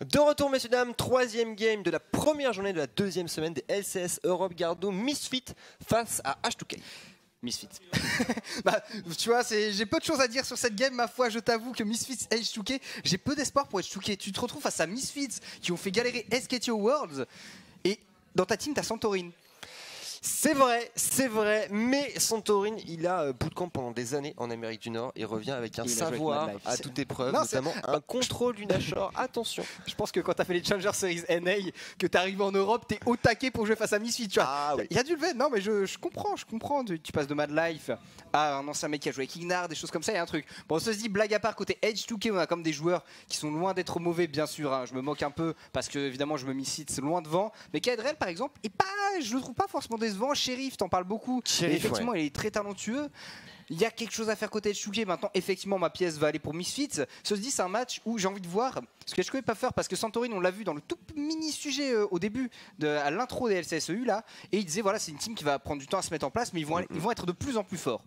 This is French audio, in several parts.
De retour, messieurs dames, troisième game de la première journée de la deuxième semaine des LCS Europe Gardeau Misfit face à H2K. Misfits. Bah, tu vois, j'ai peu de choses à dire sur cette game, ma foi. Je t'avoue que Misfits et H2K, j'ai peu d'espoir pour H2K. Tu te retrouves face à Misfits qui ont fait galérer SKT Worlds et dans ta team, t'as Santorin. C'est vrai, mais Santorin, il a bootcamp pendant des années en Amérique du Nord et revient avec un savoir à toute épreuve, notamment un contrôle du Nashor. Attention. Je pense que quand t'as fait les Challenger Series NA, que t'es arrivé en Europe, t'es au taquet pour jouer face à Misfits. Tu vois. Ah, oui. Il y a du level, non mais je comprends. Tu passes de Mad Life à un ancien mec qui a joué avec Ignard, des choses comme ça, il y a un truc. Bon, on se dit, blague à part, côté H2K, on a comme des joueurs qui sont loin d'être mauvais, bien sûr. Hein. Je me moque un peu parce que, évidemment, je me Misfits loin devant. Mais Kaedrel, par exemple, je le trouve pas forcément décevant. Sheriff, t'en parles beaucoup. Sheriff, effectivement, il est très talentueux. Il y a quelque chose à faire côté H2K. Maintenant, effectivement, ma pièce va aller pour Misfits. Se dit, c'est un match où j'ai envie de voir ce que H2K n'est pas faire parce que Santorin, on l'a vu dans le tout mini sujet au début, à l'intro des LCSEU là, et il disait voilà, c'est une team qui va prendre du temps à se mettre en place, mais ils vont être de plus en plus forts.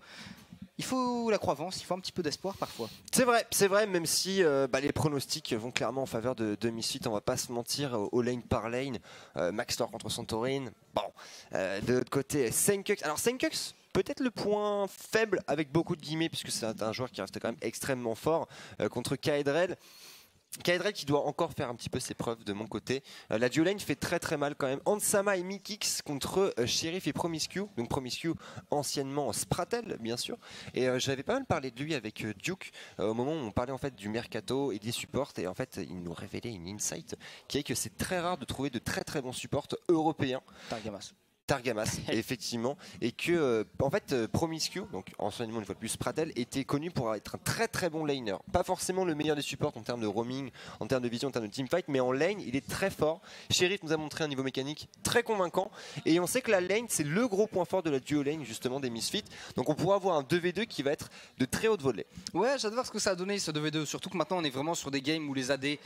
Il faut la croyance, il faut un petit peu d'espoir parfois. C'est vrai, même si les pronostics vont clairement en faveur de Misfits, on va pas se mentir, au lane par lane, Max Thor contre Santorin. Bon, de l'autre côté, Senkux. Alors Senkux, peut-être le point faible avec beaucoup de guillemets, puisque c'est un joueur qui reste quand même extrêmement fort contre Kaedrel. Kaedrel qui doit encore faire un petit peu ses preuves de mon côté. La duo lane fait très mal quand même. Ansama et Mikix contre Sheriff et Promiscue. Donc Promiscue anciennement Spratel bien sûr. Et j'avais pas mal parlé de lui avec Duke au moment où on parlait en fait du mercato et des supports. Et en fait il nous révélait une insight qui est que c'est très rare de trouver de très bons supports européens. Targamas, effectivement, et que en fait Promiscue, donc anciennement une fois de plus Spratel, était connu pour être un très bon laner. Pas forcément le meilleur des supports en termes de roaming, en termes de vision, en termes de teamfight, mais en lane il est très fort. Sheriff nous a montré un niveau mécanique très convaincant, et on sait que la lane c'est le gros point fort de la duo lane justement des Misfits. Donc on pourra avoir un 2v2 qui va être de très haute volée. Ouais, j'adore voir ce que ça a donné ce 2v2, surtout que maintenant on est vraiment sur des games où les AD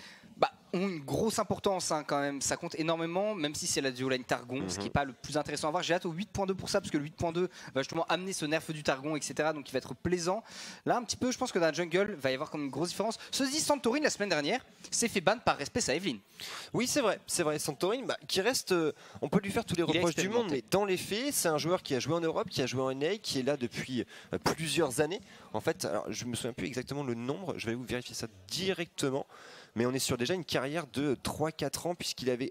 ont une grosse importance hein, quand même, ça compte énormément, même si c'est la duo lane Targon, ce qui n'est pas le plus intéressant à voir. J'ai hâte au 8.2 pour ça, parce que le 8.2 va justement amener ce nerf du Targon, etc. Donc il va être plaisant. Là, un petit peu, je pense que dans la jungle, il va y avoir comme une grosse différence. Se dit Santorin, la semaine dernière, s'est fait ban par respect à Evelyn. Oui, c'est vrai. Santorin, qui reste, on peut lui faire tous les reproches du monde, mais dans les faits, c'est un joueur qui a joué en Europe, qui a joué en NA, qui est là depuis plusieurs années. En fait, alors, je me souviens plus exactement le nombre, je vais vous vérifier ça directement. Mais on est sur déjà une carrière de 3-4 ans puisqu'il avait...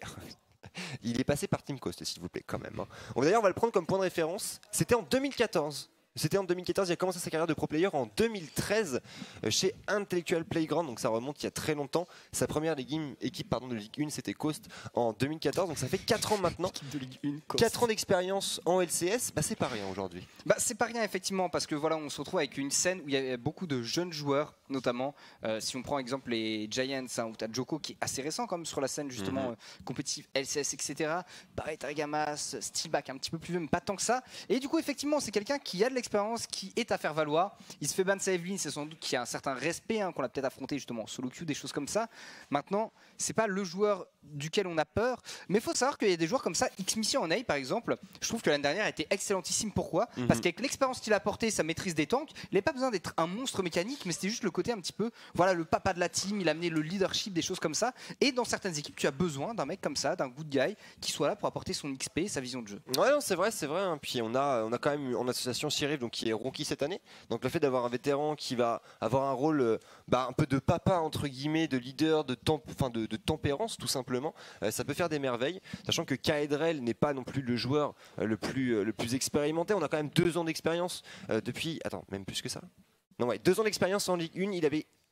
Il est passé par Team Coast, s'il vous plaît, quand même. D'ailleurs, on va le prendre comme point de référence. C'était en 2014. Il a commencé sa carrière de pro player en 2013 chez Intellectual Playground, donc ça remonte il y a très longtemps. Sa première équipe de Ligue 1, c'était Coast en 2014, donc ça fait 4 ans maintenant. De Ligue 1, 4 ans d'expérience en LCS, c'est pas rien aujourd'hui. C'est pas rien effectivement, parce que voilà, on se retrouve avec une scène où il y a beaucoup de jeunes joueurs, notamment si on prend exemple les Giants, où tu as Joko qui est assez récent quand même sur la scène justement compétitive LCS, etc. Pareil, Targamas, Steelback un petit peu plus vieux, mais pas tant que ça. Et du coup, effectivement, c'est quelqu'un qui a de l'expérience, qui est à faire valoir. Il se fait ban sa Evelyn, c'est sans doute qu'il y a un certain respect qu'on a peut-être affronté justement en solo queue, des choses comme ça. Maintenant, c'est pas le joueur duquel on a peur, mais il faut savoir qu'il y a des joueurs comme ça. X-Mission en A par exemple, je trouve que l'année dernière a été excellentissime. Pourquoi ? Parce qu'avec l'expérience qu'il a apporté, sa maîtrise des tanks, il n'avait pas besoin d'être un monstre mécanique, mais c'était juste le côté un petit peu, voilà, le papa de la team, il a amené le leadership, des choses comme ça. Et dans certaines équipes, tu as besoin d'un mec comme ça, d'un good guy, qui soit là pour apporter son XP, sa vision de jeu. Ouais, non, c'est vrai. Hein. Puis on a quand même en association Sheriff, donc qui est rookie cette année. Donc le fait d'avoir un vétéran qui va avoir un rôle un peu de papa entre guillemets, de leader, de tempérance tout simplement, ça peut faire des merveilles. Sachant que Kaedrel n'est pas non plus le joueur le plus expérimenté. On a quand même 2 ans d'expérience depuis. Attends, même plus que ça. Non, ouais, 2 ans d'expérience en Ligue 1.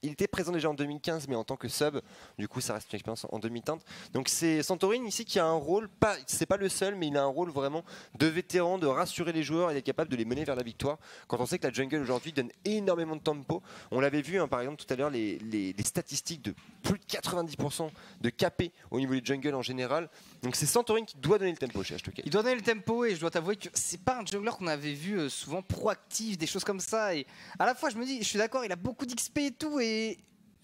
Il était présent déjà en 2015, mais en tant que sub, du coup ça reste une expérience en demi-teinte. Donc c'est Santorin ici qui a un rôle, c'est pas le seul, mais il a un rôle vraiment de vétéran, de rassurer les joueurs et d'être capable de les mener vers la victoire. Quand on sait que la jungle aujourd'hui donne énormément de tempo, on l'avait vu par exemple tout à l'heure, les statistiques de plus de 90% de KP au niveau des jungles en général. Donc c'est Santorin qui doit donner le tempo chez H2K. Il doit donner le tempo et je dois t'avouer que c'est pas un jungler qu'on avait vu souvent proactif, des choses comme ça. Et à la fois je me dis, je suis d'accord, il a beaucoup d'XP et tout, et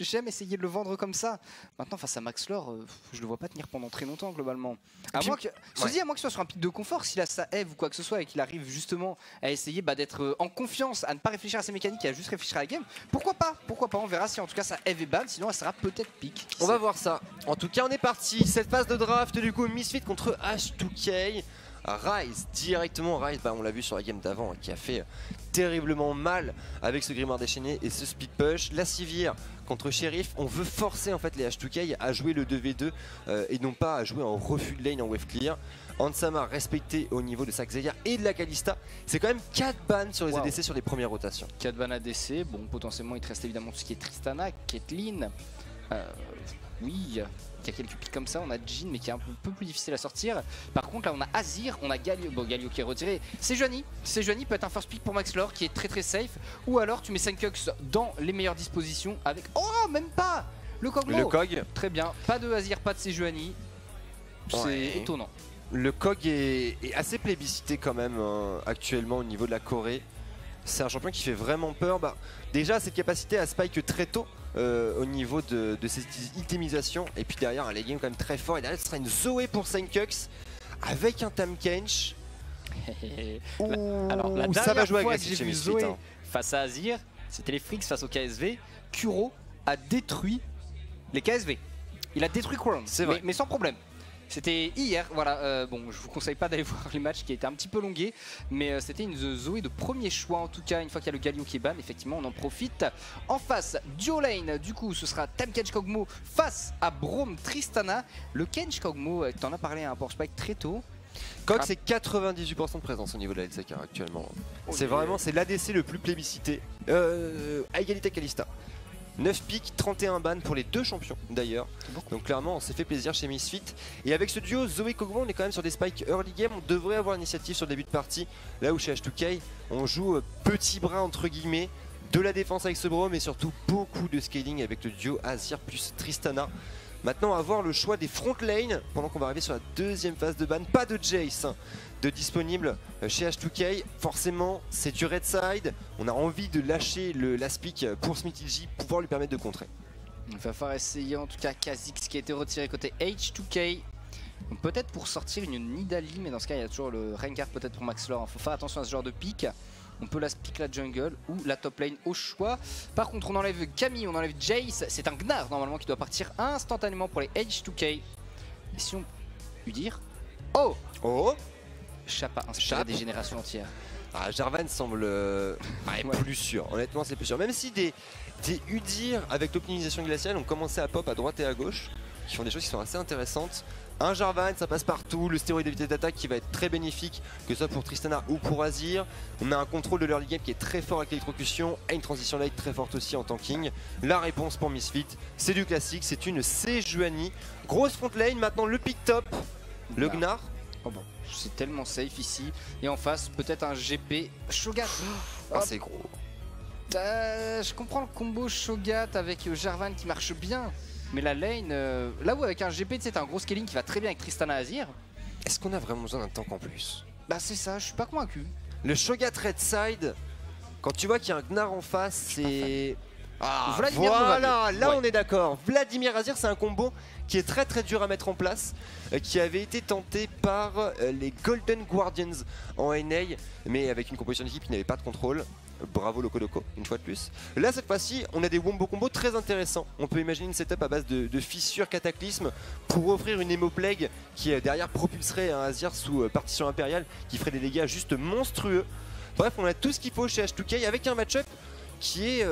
j'aime essayer de le vendre comme ça. Maintenant, face à Max Lore, je le vois pas tenir pendant très longtemps globalement. À moins que ce soit sur un pic de confort, s'il a sa Eve ou quoi que ce soit et qu'il arrive justement à essayer d'être en confiance, à ne pas réfléchir à ses mécaniques et à juste réfléchir à la game, pourquoi pas, on verra si en tout cas sa Eve est ban, sinon elle sera peut-être pic. On va voir ça. En tout cas, on est parti. Cette phase de draft, du coup, Misfit contre H2K. Rise, directement Rise, on l'a vu sur la game d'avant, qui a fait terriblement mal avec ce grimoire déchaîné et ce speed push. La Sivir contre Sheriff, on veut forcer en fait les H2K à jouer le 2v2 et non pas à jouer en refus de lane en wave clear. Ansama respecté au niveau de Saxeya et de la Kalista. C'est quand même 4 bans sur les ADC sur les premières rotations. 4 bans ADC, bon potentiellement il te reste évidemment tout ce qui est Tristana, Caitlyn, oui, il y a quelques pics comme ça, on a Jhin mais qui est un peu plus difficile à sortir. Par contre là on a Azir, on a Galio, bon Galio qui est retiré, c'est Juani peut être un first pick pour Max Lore qui est très safe. Ou alors tu mets Senkux dans les meilleures dispositions avec, oh même pas le Kog'Maw. Le Kog. Très bien, pas de Azir, pas de Sejuani, c'est étonnant. Le Kog est assez plébiscité quand même actuellement au niveau de la Corée. C'est un champion qui fait vraiment peur. Déjà cette capacité à spike très tôt au niveau de ses itemisations. Et puis derrière un late game quand même très fort. Et derrière ce sera une Zoé pour Senkux avec un Tahm Kench. Alors la dernière fois que j'ai vu Zoé face à Azir, c'était les Freaks face au KSV. Kuro a détruit les KSV. Il a détruit Crown, mais sans problème. C'était hier, voilà, bon je vous conseille pas d'aller voir les matchs qui étaient un petit peu longués, mais c'était une Zoé de premier choix en tout cas. Une fois qu'il y a le Galio qui est ban, effectivement on en profite. En face, duo lane, du coup ce sera Tahm Kench Kog'Maw face à Braum Tristana. Le Kench Kog'Maw, t'en as parlé à un Power Spike très tôt. Kog c'est 98% de présence au niveau de la LCK actuellement. C'est vraiment, c'est l'ADC le plus plébiscité, à égalité Kalista. 9 pics, 31 bans pour les deux champions d'ailleurs. Donc clairement on s'est fait plaisir chez Misfit. Et avec ce duo Zoé Kog'Maw on est quand même sur des spikes early game. On devrait avoir l'initiative sur le début de partie. Là où chez H2K on joue petit bras entre guillemets, de la défense avec ce Braum mais surtout beaucoup de scaling avec le duo Azir plus Tristana. Maintenant à voir le choix des front lane pendant qu'on va arriver sur la deuxième phase de ban. Pas de Jace de disponible chez H2K. Forcément c'est du red side. On a envie de lâcher le last pick pour SmithyJ, pouvoir lui permettre de contrer. Il va falloir essayer en tout cas Kha'Zix qui a été retiré côté H2K. Peut-être pour sortir une Nidalee, mais dans ce cas il y a toujours le Rengar peut-être pour Max Lore. Il faut faire attention à ce genre de pick. On peut la pick la jungle ou la top lane au choix. Par contre on enlève Camille, on enlève Jace. C'est un Gnar normalement qui doit partir instantanément pour les H2K. Et si on peut dire... Oh Chapa inspiré des générations entières. Jarvan semble plus sûr, honnêtement c'est plus sûr. Même si des Udyr avec l'optimisation glaciale ont commencé à pop à droite et à gauche, qui font des choses qui sont assez intéressantes. Un Jarvan ça passe partout, le stéroïde de vitesse d'attaque qui va être très bénéfique, que ce soit pour Tristana ou pour Azir. On a un contrôle de l'early game qui est très fort avec l'électrocution, et une transition late très forte aussi en tanking. La réponse pour Misfit, c'est du classique, c'est une Sejuani. Grosse front lane, maintenant le pick top, le Gnar. Oh bon, c'est tellement safe ici. Et en face, peut-être un GP Shogat. C'est gros. Je comprends le combo Shogat avec Jarvan qui marche bien. Mais la lane, là où avec un GP, c'est un gros scaling qui va très bien avec Tristana Azir. Est-ce qu'on a vraiment besoin d'un tank en plus? C'est ça, je suis pas convaincu. Le Shogat red side, quand tu vois qu'il y a un Gnar en face, c'est... Vladimir voilà, là on est d'accord. Vladimir Azir, c'est un combo qui est très dur à mettre en place, qui avait été tenté par les Golden Guardians en NA, mais avec une composition d'équipe qui n'avait pas de contrôle. Bravo Loco Loco, une fois de plus. Là cette fois-ci, on a des wombo combos très intéressants. On peut imaginer une setup à base de fissures cataclysmes pour offrir une Emo Plague qui derrière propulserait un Azir sous partition impériale qui ferait des dégâts juste monstrueux. Bref, on a tout ce qu'il faut chez H2K avec un match-up qui est...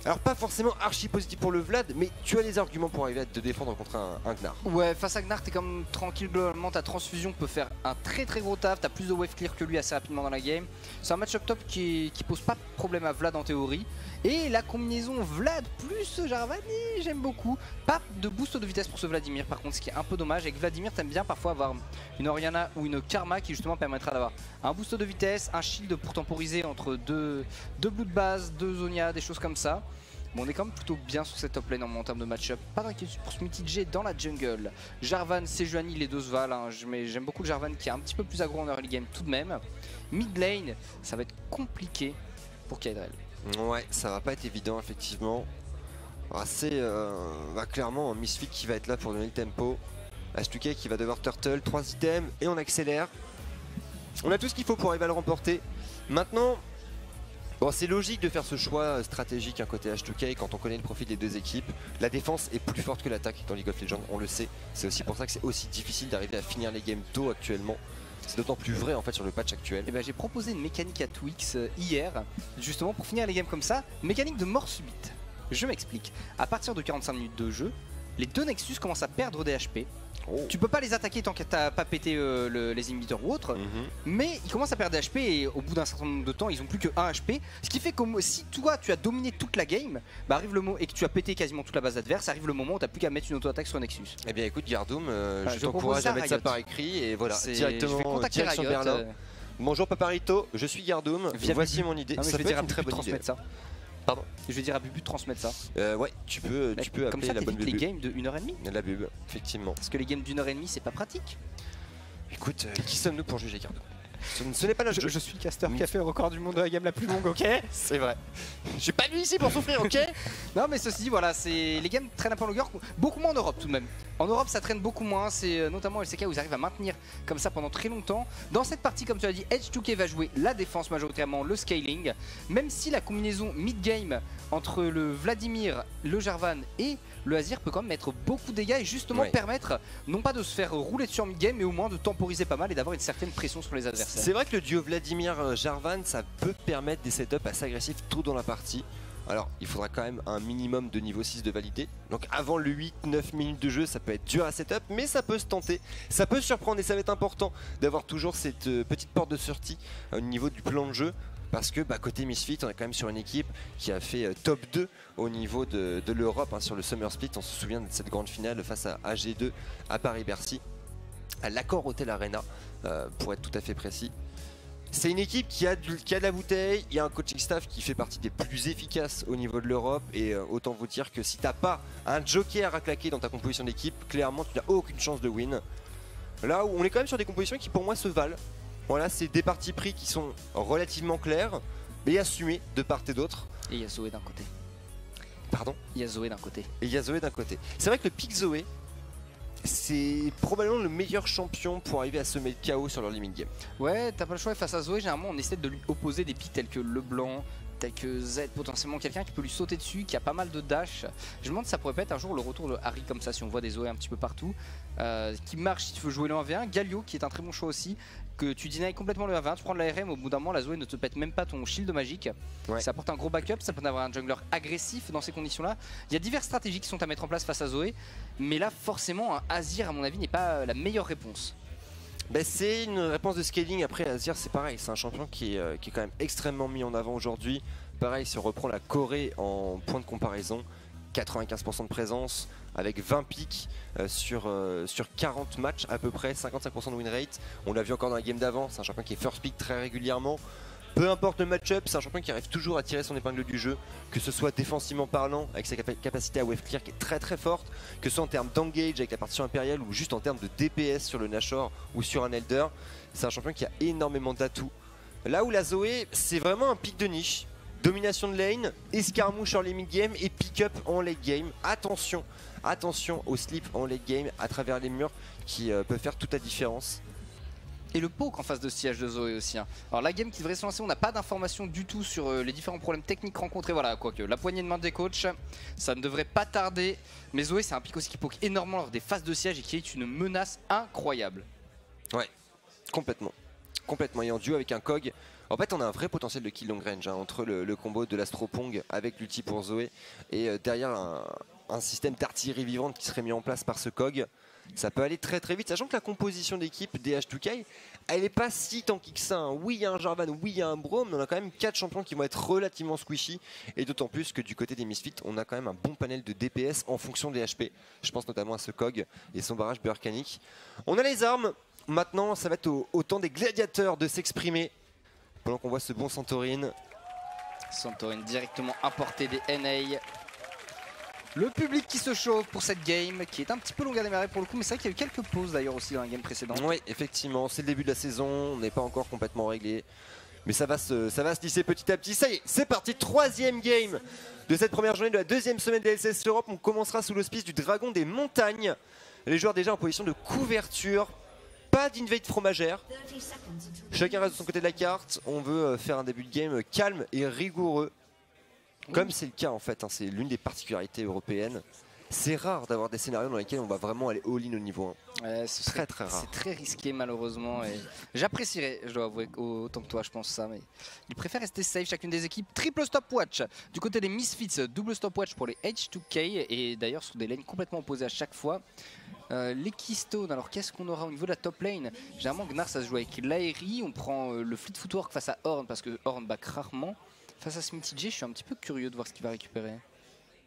alors pas forcément archi positif pour le Vlad, mais tu as les arguments pour arriver à te défendre contre un Gnar. Ouais, face à Gnar t'es comme tranquille globalement, ta transfusion peut faire un très gros taf, t'as plus de wave clear que lui assez rapidement dans la game. C'est un match-up top qui pose pas de problème à Vlad en théorie. Et la combinaison Vlad plus Jarvan, j'aime beaucoup. Pas de boost de vitesse pour ce Vladimir par contre, ce qui est un peu dommage. Avec Vladimir t'aimes bien parfois avoir une Orianna ou une Karma qui justement permettra d'avoir un boost de vitesse, un shield pour temporiser entre deux blue de base, deux Zonia, des choses comme ça. Bon, on est quand même plutôt bien sur cette top lane en termes de match-up. Pas d'inquiétude pour SmithyJ dans la jungle. Jarvan, Sejuani, les deux se valent. J'aime beaucoup le Jarvan qui est un petit peu plus aggro en early game tout de même. Mid lane, ça va être compliqué pour Kaydrel. Ouais, ça va pas être évident effectivement. C'est clairement un Misfit qui va être là pour donner le tempo. H2K qui va devoir turtle, 3 items et on accélère. On a tout ce qu'il faut pour arriver à le remporter. Maintenant, bon, c'est logique de faire ce choix stratégique côté H2K quand on connaît le profil des deux équipes. La défense est plus forte que l'attaque dans League of Legends, on le sait. C'est aussi pour ça que c'est aussi difficile d'arriver à finir les games tôt actuellement. C'est d'autant plus vrai en fait sur le patch actuel. Et j'ai proposé une mécanique à Twix hier, justement pour finir les games comme ça. Mécanique de mort subite. Je m'explique. À partir de 45 minutes de jeu, les deux Nexus commencent à perdre des HP. Tu peux pas les attaquer tant que t'as pas pété les inhibiteurs ou autre, mais ils commencent à perdre des HP et au bout d'un certain nombre de temps ils ont plus que 1 HP, ce qui fait que si toi tu as dominé toute la game, arrive le moment et que tu as pété quasiment toute la base adverse, arrive le moment où t'as plus qu'à mettre une auto-attaque sur Nexus. Eh bien écoute Gardoum, je t'encourage à mettre ça par écrit et voilà, directement direction Berlin. Bonjour Paparito, je suis Gardoum, voici mon idée, ça peut être une très bonne idée. Pardon. Je vais dire à Bubu de transmettre ça. Ouais, tu peux comme appeler ça, la bonne Bubu. Les games de 1h30. La Bub, effectivement. Parce que les games d'1h30 c'est pas pratique. Écoute, qui sommes-nous pour juger Gardoum? Ce n'est pas notre jeu. Je suis le casteur qui a fait le record du monde de la game la plus longue, ok? C'est vrai. Je suis pas venu ici pour souffrir, ok? Non mais ceci dit, voilà, les games traînent un peu en longueur, beaucoup moins en Europe tout de même. En Europe ça traîne beaucoup moins, c'est notamment LCK où ils arrivent à maintenir comme ça pendant très longtemps. Dans cette partie, comme tu as dit, H2K va jouer la défense majoritairement, le scaling. Même si la combinaison mid-game entre le Vladimir, le Jarvan et le Azir peut quand même mettre beaucoup de dégâts et justement permettre non pas de se faire rouler dessus en mid-game mais au moins de temporiser pas mal et d'avoir une certaine pression sur les adversaires. C'est vrai que le duo Vladimir-Jarvan ça peut permettre des setups assez agressifs tout dans la partie. Alors il faudra quand même un minimum de niveau 6 de validé. Donc avant le 8-9 minutes de jeu ça peut être dur à setup mais ça peut se tenter. Ça peut surprendre et ça va être important d'avoir toujours cette petite porte de sortie au niveau du plan de jeu. Parce que côté Misfit, on est quand même sur une équipe qui a fait top 2 au niveau de l'Europe sur le Summer Split. On se souvient de cette grande finale face à AG2 à Paris-Bercy, à l'Accor Hotel Arena, pour être tout à fait précis. C'est une équipe qui a de la bouteille, il y a un coaching staff qui fait partie des plus efficaces au niveau de l'Europe. Et autant vous dire que si t'as pas un joker à claquer dans ta composition d'équipe, clairement tu n'as aucune chance de win. Là où on est quand même sur des compositions qui pour moi se valent. Voilà, c'est des partis pris qui sont relativement clairs, mais assumés de part et d'autre. Et il y a Zoé d'un côté. Pardon? Il y a Zoé d'un côté. Et il y a Zoé d'un côté. C'est vrai que le pick Zoé, c'est probablement le meilleur champion pour arriver à semer le chaos sur leur limit game. Ouais, t'as pas le choix. Face à Zoé, généralement, on essaie de lui opposer des picks tels que Leblanc, tel que Z, potentiellement quelqu'un qui peut lui sauter dessus, qui a pas mal de dash. Je me demande si ça pourrait pas être un jour le retour de Harry comme ça, si on voit des Zoé un petit peu partout. Qui marche si tu veux jouer le 1v1. Galio, qui est un très bon choix aussi. Que tu deny complètement le 1v1, tu prends de l'ARM, au bout d'un moment la Zoé ne te pète même pas ton shield magique. Ça apporte un gros backup, ça peut avoir un jungler agressif dans ces conditions là. Il y a diverses stratégies qui sont à mettre en place face à Zoé, mais là forcément un Azir à mon avis n'est pas la meilleure réponse. C'est une réponse de scaling. Après Azir c'est pareil, c'est un champion qui est quand même extrêmement mis en avant aujourd'hui. Pareil, si on reprend la Corée en point de comparaison, 95% de présence avec 20 pics sur 40 matchs à peu près, 55% de win rate. On l'a vu encore dans la game d'avant, c'est un champion qui est first pick très régulièrement. Peu importe le match-up, c'est un champion qui arrive toujours à tirer son épingle du jeu, que ce soit défensivement parlant avec sa capacité à wave clear qui est très très forte, que ce soit en termes d'engage avec la partition impériale ou juste en termes de DPS sur le Nashor ou sur un Elder. C'est un champion qui a énormément d'atouts. Là où la Zoé, c'est vraiment un pick de niche. Domination de lane, escarmouche en mid game et pick-up en late game. Attention, attention au slip en late game à travers les murs qui peut faire toute la différence. Et le poke en face de siège de Zoé aussi. Alors la game qui devrait se lancer, on n'a pas d'informations du tout sur les différents problèmes techniques rencontrés. Voilà, quoique la poignée de main des coachs, ça ne devrait pas tarder. Mais Zoé c'est un pick aussi qui poke énormément lors des phases de siège et qui est une menace incroyable. Ouais, complètement. Complètement, et en duo avec un Kog. En fait on a un vrai potentiel de kill long range entre le combo de l'Astropong avec l'ulti pour Zoé et derrière un système d'artillerie vivante qui serait mis en place par ce Kog. Ça peut aller très très vite, sachant que la composition d'équipe des H2K, elle n'est pas si tanky que ça. Oui, il y a un Jarvan, oui, il y a un Braum, mais on a quand même 4 champions qui vont être relativement squishy. Et d'autant plus que du côté des Misfits, on a quand même un bon panel de DPS en fonction des HP. Je pense notamment à ce Kog et son barrage Burkanic. On a les armes, maintenant ça va être au temps des gladiateurs de s'exprimer. Pendant qu'on voit ce bon Santorin. Santorin directement importé des NA. Le public qui se chauffe pour cette game qui est un petit peu longue à démarrer pour le coup, mais c'est vrai qu'il y a eu quelques pauses d'ailleurs aussi dans la game précédente. Oui, effectivement, c'est le début de la saison, on n'est pas encore complètement réglé. Mais ça va se lisser petit à petit. Ça y est, c'est parti, troisième game de cette première journée de la deuxième semaine des LCS Europe. On commencera sous l'auspice du Dragon des Montagnes. Les joueurs déjà en position de couverture. Pas d'invade fromagère. Chacun reste de son côté de la carte. On veut faire un début de game calme et rigoureux. Comme c'est le cas en fait, hein, c'est l'une des particularités européennes. C'est rare d'avoir des scénarios dans lesquels on va vraiment aller all-in au niveau 1. Ouais, très rare. C'est très risqué malheureusement. Et j'apprécierais, je dois avouer, autant que toi, je pense ça. Mais ils préfèrent rester safe, chacune des équipes. Triple stopwatch du côté des Misfits, double stopwatch pour les H2K. Et d'ailleurs, sur des lanes complètement opposées à chaque fois. Les Keystone, alors qu'est-ce qu'on aura au niveau de la top lane? Généralement, Gnar, ça se joue avec l'Aerie. On prend le Fleet Footwork face à Horn parce que Horn back rarement. Face à Smithy J, je suis un petit peu curieux de voir ce qu'il va récupérer.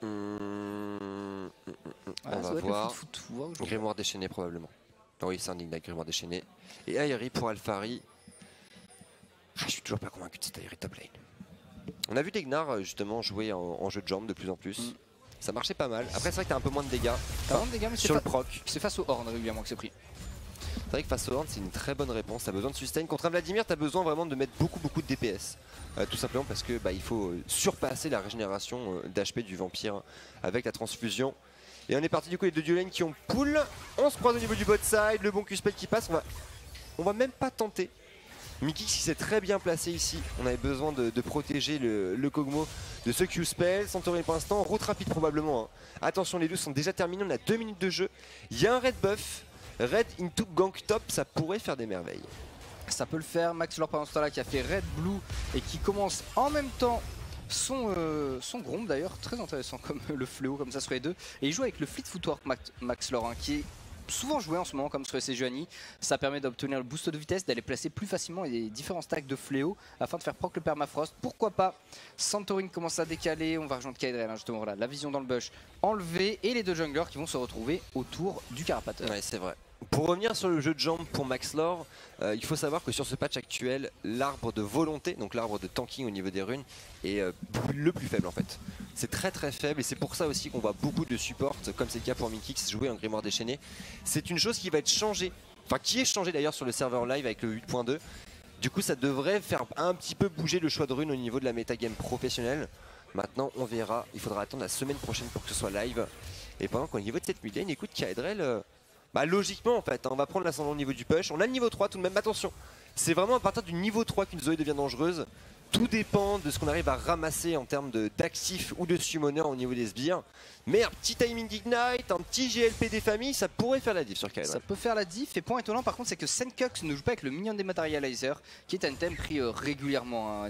On va voir. Grimoire déchaîné probablement. Oui, c'est un Ignite Grimoire déchaîné. Et Aerie pour Alphari. Je suis toujours pas convaincu de cette Aerie top lane. On a vu des Gnar justement jouer en jeu de jambes de plus en plus. Ça marchait pas mal. Après, c'est vrai que t'as un peu moins de dégâts. Mais sur le proc. C'est face au Horn régulièrement que c'est pris. C'est vrai que face au Horn, c'est une très bonne réponse. T'as besoin de sustain. Contre un Vladimir, t'as besoin vraiment de mettre beaucoup de DPS. Tout simplement parce que il faut surpasser la régénération d'HP du vampire avec la transfusion. Et on est parti du coup les deux duo lanes qui ont pull. On se croise au niveau du bot side. Le bon Q-spell qui passe. On va même pas tenter. Mickey qui s'est très bien placé ici. On avait besoin de protéger le Kog'Maw de ce Q-spell. Santorini pour l'instant. Route rapide probablement. Hein. Attention, les deux sont déjà terminés. On a 2 minutes de jeu. Il y a un red buff. Red into gank top. Ça pourrait faire des merveilles. Ça peut le faire. Max Lord pendant ce temps-là qui a fait red blue et qui commence en même temps son Gromp d'ailleurs. Très intéressant comme le fléau comme ça sur les deux. Et il joue avec le Fleet Footwork Max Lord hein, qui est souvent joué en ce moment comme sur les Sejuani. Ça permet d'obtenir le boost de vitesse, d'aller placer plus facilement les différents stacks de fléau afin de faire proc le permafrost. Pourquoi pas. Santorini commence à décaler, on va rejoindre Kaedrel hein, justement voilà, la vision dans le bush enlevée et les deux junglers qui vont se retrouver autour du Carapateur. Ouais, c'est vrai. Pour revenir sur le jeu de jambes pour Max Lore, il faut savoir que sur ce patch actuel, l'arbre de volonté, donc l'arbre de tanking au niveau des runes, est le plus faible en fait. C'est très faible et c'est pour ça aussi qu'on voit beaucoup de support, comme c'est le cas pour Mickix, jouer en grimoire déchaîné. C'est une chose qui va être changée, enfin qui est changée d'ailleurs sur le serveur live avec le 8.2. Du coup ça devrait faire un petit peu bouger le choix de runes au niveau de la metagame professionnelle. Maintenant on verra, il faudra attendre la semaine prochaine pour que ce soit live. Et pendant qu'au niveau de cette mid lane, écoute Kaedrel... logiquement en fait, hein, on va prendre l'ascendant au niveau du push. On a le niveau 3 tout de même, attention. C'est vraiment à partir du niveau 3 qu'une Zoé devient dangereuse. Tout dépend de ce qu'on arrive à ramasser en termes d'actifs ou de summoner au niveau des sbires. Mais un petit timing ignite, un petit GLP des familles, ça pourrait faire la diff sur Kaedrel. Ça peut faire la diff. Et point étonnant par contre, c'est que Senkux ne joue pas avec le minion dématérializer, qui est un thème pris régulièrement hein,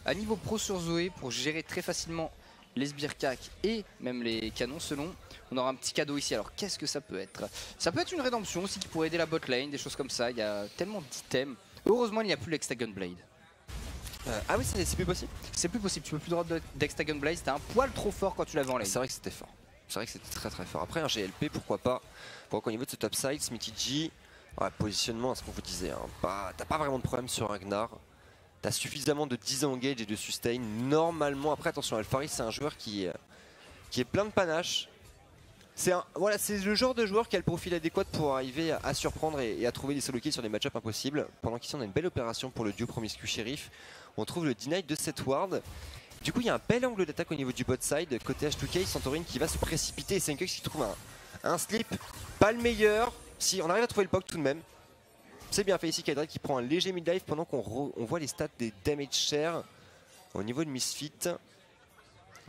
à niveau pro sur Zoé pour gérer très facilement les sbires cac et même les canons selon. On aura un petit cadeau ici, alors qu'est-ce que ça peut être? Ça peut être une rédemption aussi qui pourrait aider la bot lane, des choses comme ça, il y a tellement d'items. Heureusement il n'y a plus l'Hextagon Blade. Ah oui, c'est plus possible? C'est plus possible, tu peux plus droit d'Hextagon Blade, c'était un poil trop fort quand tu l'avais en lane. C'est vrai que c'était fort, c'est vrai que c'était très fort. Après un GLP, pourquoi pas? Pour qu'au niveau de ce topside, Smithy J, positionnement, ce qu'on vous disait, hein, t'as pas vraiment de problème sur un Gnar. T'as suffisamment de disengage et de sustain. Normalement, après attention, Alphari c'est un joueur qui est plein de panache. C'est le genre de joueur qui a le profil adéquat pour arriver à surprendre et à trouver des solo kills sur des match-ups impossibles. Pendant qu'ici on a une belle opération pour le duo Promiscu Sheriff. On trouve le deny de cette ward. Du coup il y a un bel angle d'attaque au niveau du bot side. Côté H2K, Santorini qui va se précipiter et Senkux qui trouve un slip. Pas le meilleur. Si on arrive à trouver le poke tout de même. C'est bien fait ici, Kaedrel qui prend un léger mid-dive pendant qu'on voit les stats des damage share au niveau de Misfit.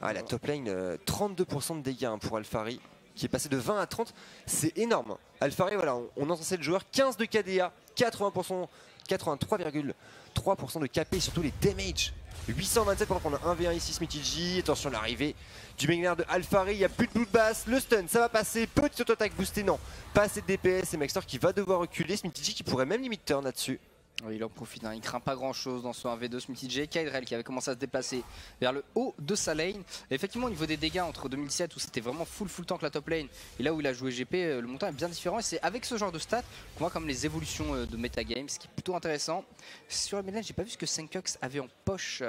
La top lane, 32% de dégâts hein, pour Alphari, qui est passé de 20 à 30, c'est énorme. Alphari, voilà, on entend le joueur, 15 de KDA, 83,3% de KP, surtout les damage. 827 pendant qu'on a 1v1 ici, Smithy J. Attention, l'arrivée du Megnar de Alphari, il n'y a plus de bloodbath, le stun, ça va passer, petite auto-attaque boostée, non, pas assez de DPS, et Maxtor qui va devoir reculer, Smithy J qui pourrait même limite turn là-dessus. Oui, il en profite, hein. Il craint pas grand chose dans ce 1v2 Smithy J. Kaedrel qui avait commencé à se déplacer vers le haut de sa lane. Et effectivement au niveau des dégâts entre 2017 où c'était vraiment full tank la top lane et là où il a joué GP, le montant est bien différent et c'est avec ce genre de stats qu'on voit comme les évolutions de metagame, ce qui est plutôt intéressant. Sur la midlane, j'ai pas vu ce que Senkux avait en poche,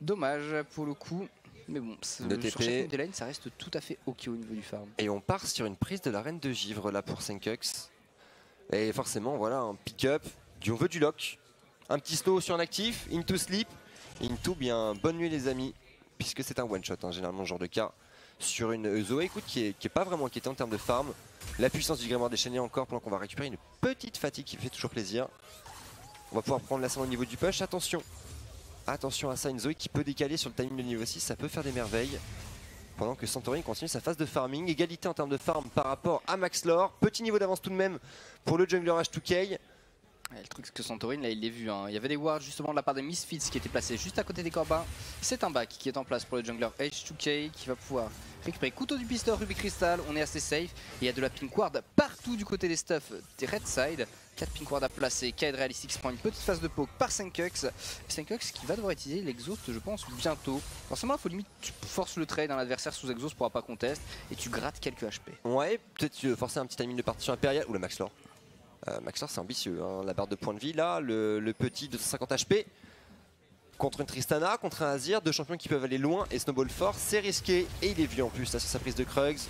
dommage pour le coup. Mais bon, sur chacune des lanes ça reste tout à fait ok au niveau du farm. Et on part sur une prise de la reine de givre là pour Senkux. Et forcément voilà un pick-up. On veut du lock, un petit slow sur un actif, into sleep, into bien bonne nuit les amis. puisque c'est un one shot, hein, généralement ce genre de cas. Sur une Zoé, écoute, qui est pas vraiment inquiétante en termes de farm. La puissance du grimoire déchaîné encore pendant qu'on va récupérer une petite fatigue qui fait toujours plaisir. On va pouvoir prendre l'ascendant au niveau du push, attention. Attention à ça, une Zoé qui peut décaler sur le timing de niveau 6, ça peut faire des merveilles. Pendant que Santorin continue sa phase de farming. Égalité en termes de farm par rapport à Maxlore. Petit niveau d'avance tout de même pour le jungler H2K. Ouais, le truc c'est que Santorin là il l'a vu, hein. Il y avait des wards justement de la part des Misfits qui étaient placés juste à côté des Corbins. C'est un back qui est en place pour le jungler H2K qui va pouvoir récupérer couteau du pisteur, Ruby Crystal, on est assez safe. Et il y a de la pink ward partout du côté des stuff des red side. 4 pink ward à placer, Kaed Realistics prend une petite phase de poke par Senkux. Senkux qui va devoir utiliser l'exhaust je pense bientôt. Forcément il faut limite tu forces le trade, hein, l'adversaire sous exhaust pourra pas contest et tu grattes quelques HP. Ouais, peut-être forcer un petit timing de partition impériale. Ou le Maxlore. Maxlore c'est ambitieux, hein, la barre de points de vie là, le petit 250 HP contre une Tristana, contre un Azir, deux champions qui peuvent aller loin et Snowball fort, c'est risqué et il est vu en plus là sur sa prise de Krugs.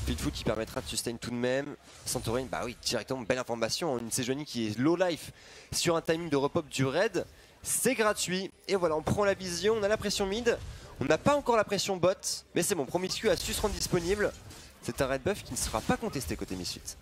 Feedfoot qui permettra de sustain tout de même. Santorin, bah oui, directement belle information, une Sejuani qui est low life sur un timing de repop du raid, c'est gratuit et voilà on prend la vision, on a la pression mid, on n'a pas encore la pression bot, mais c'est bon, Promiscu a su se rendre disponible, c'est un red buff qui ne sera pas contesté côté Misfits.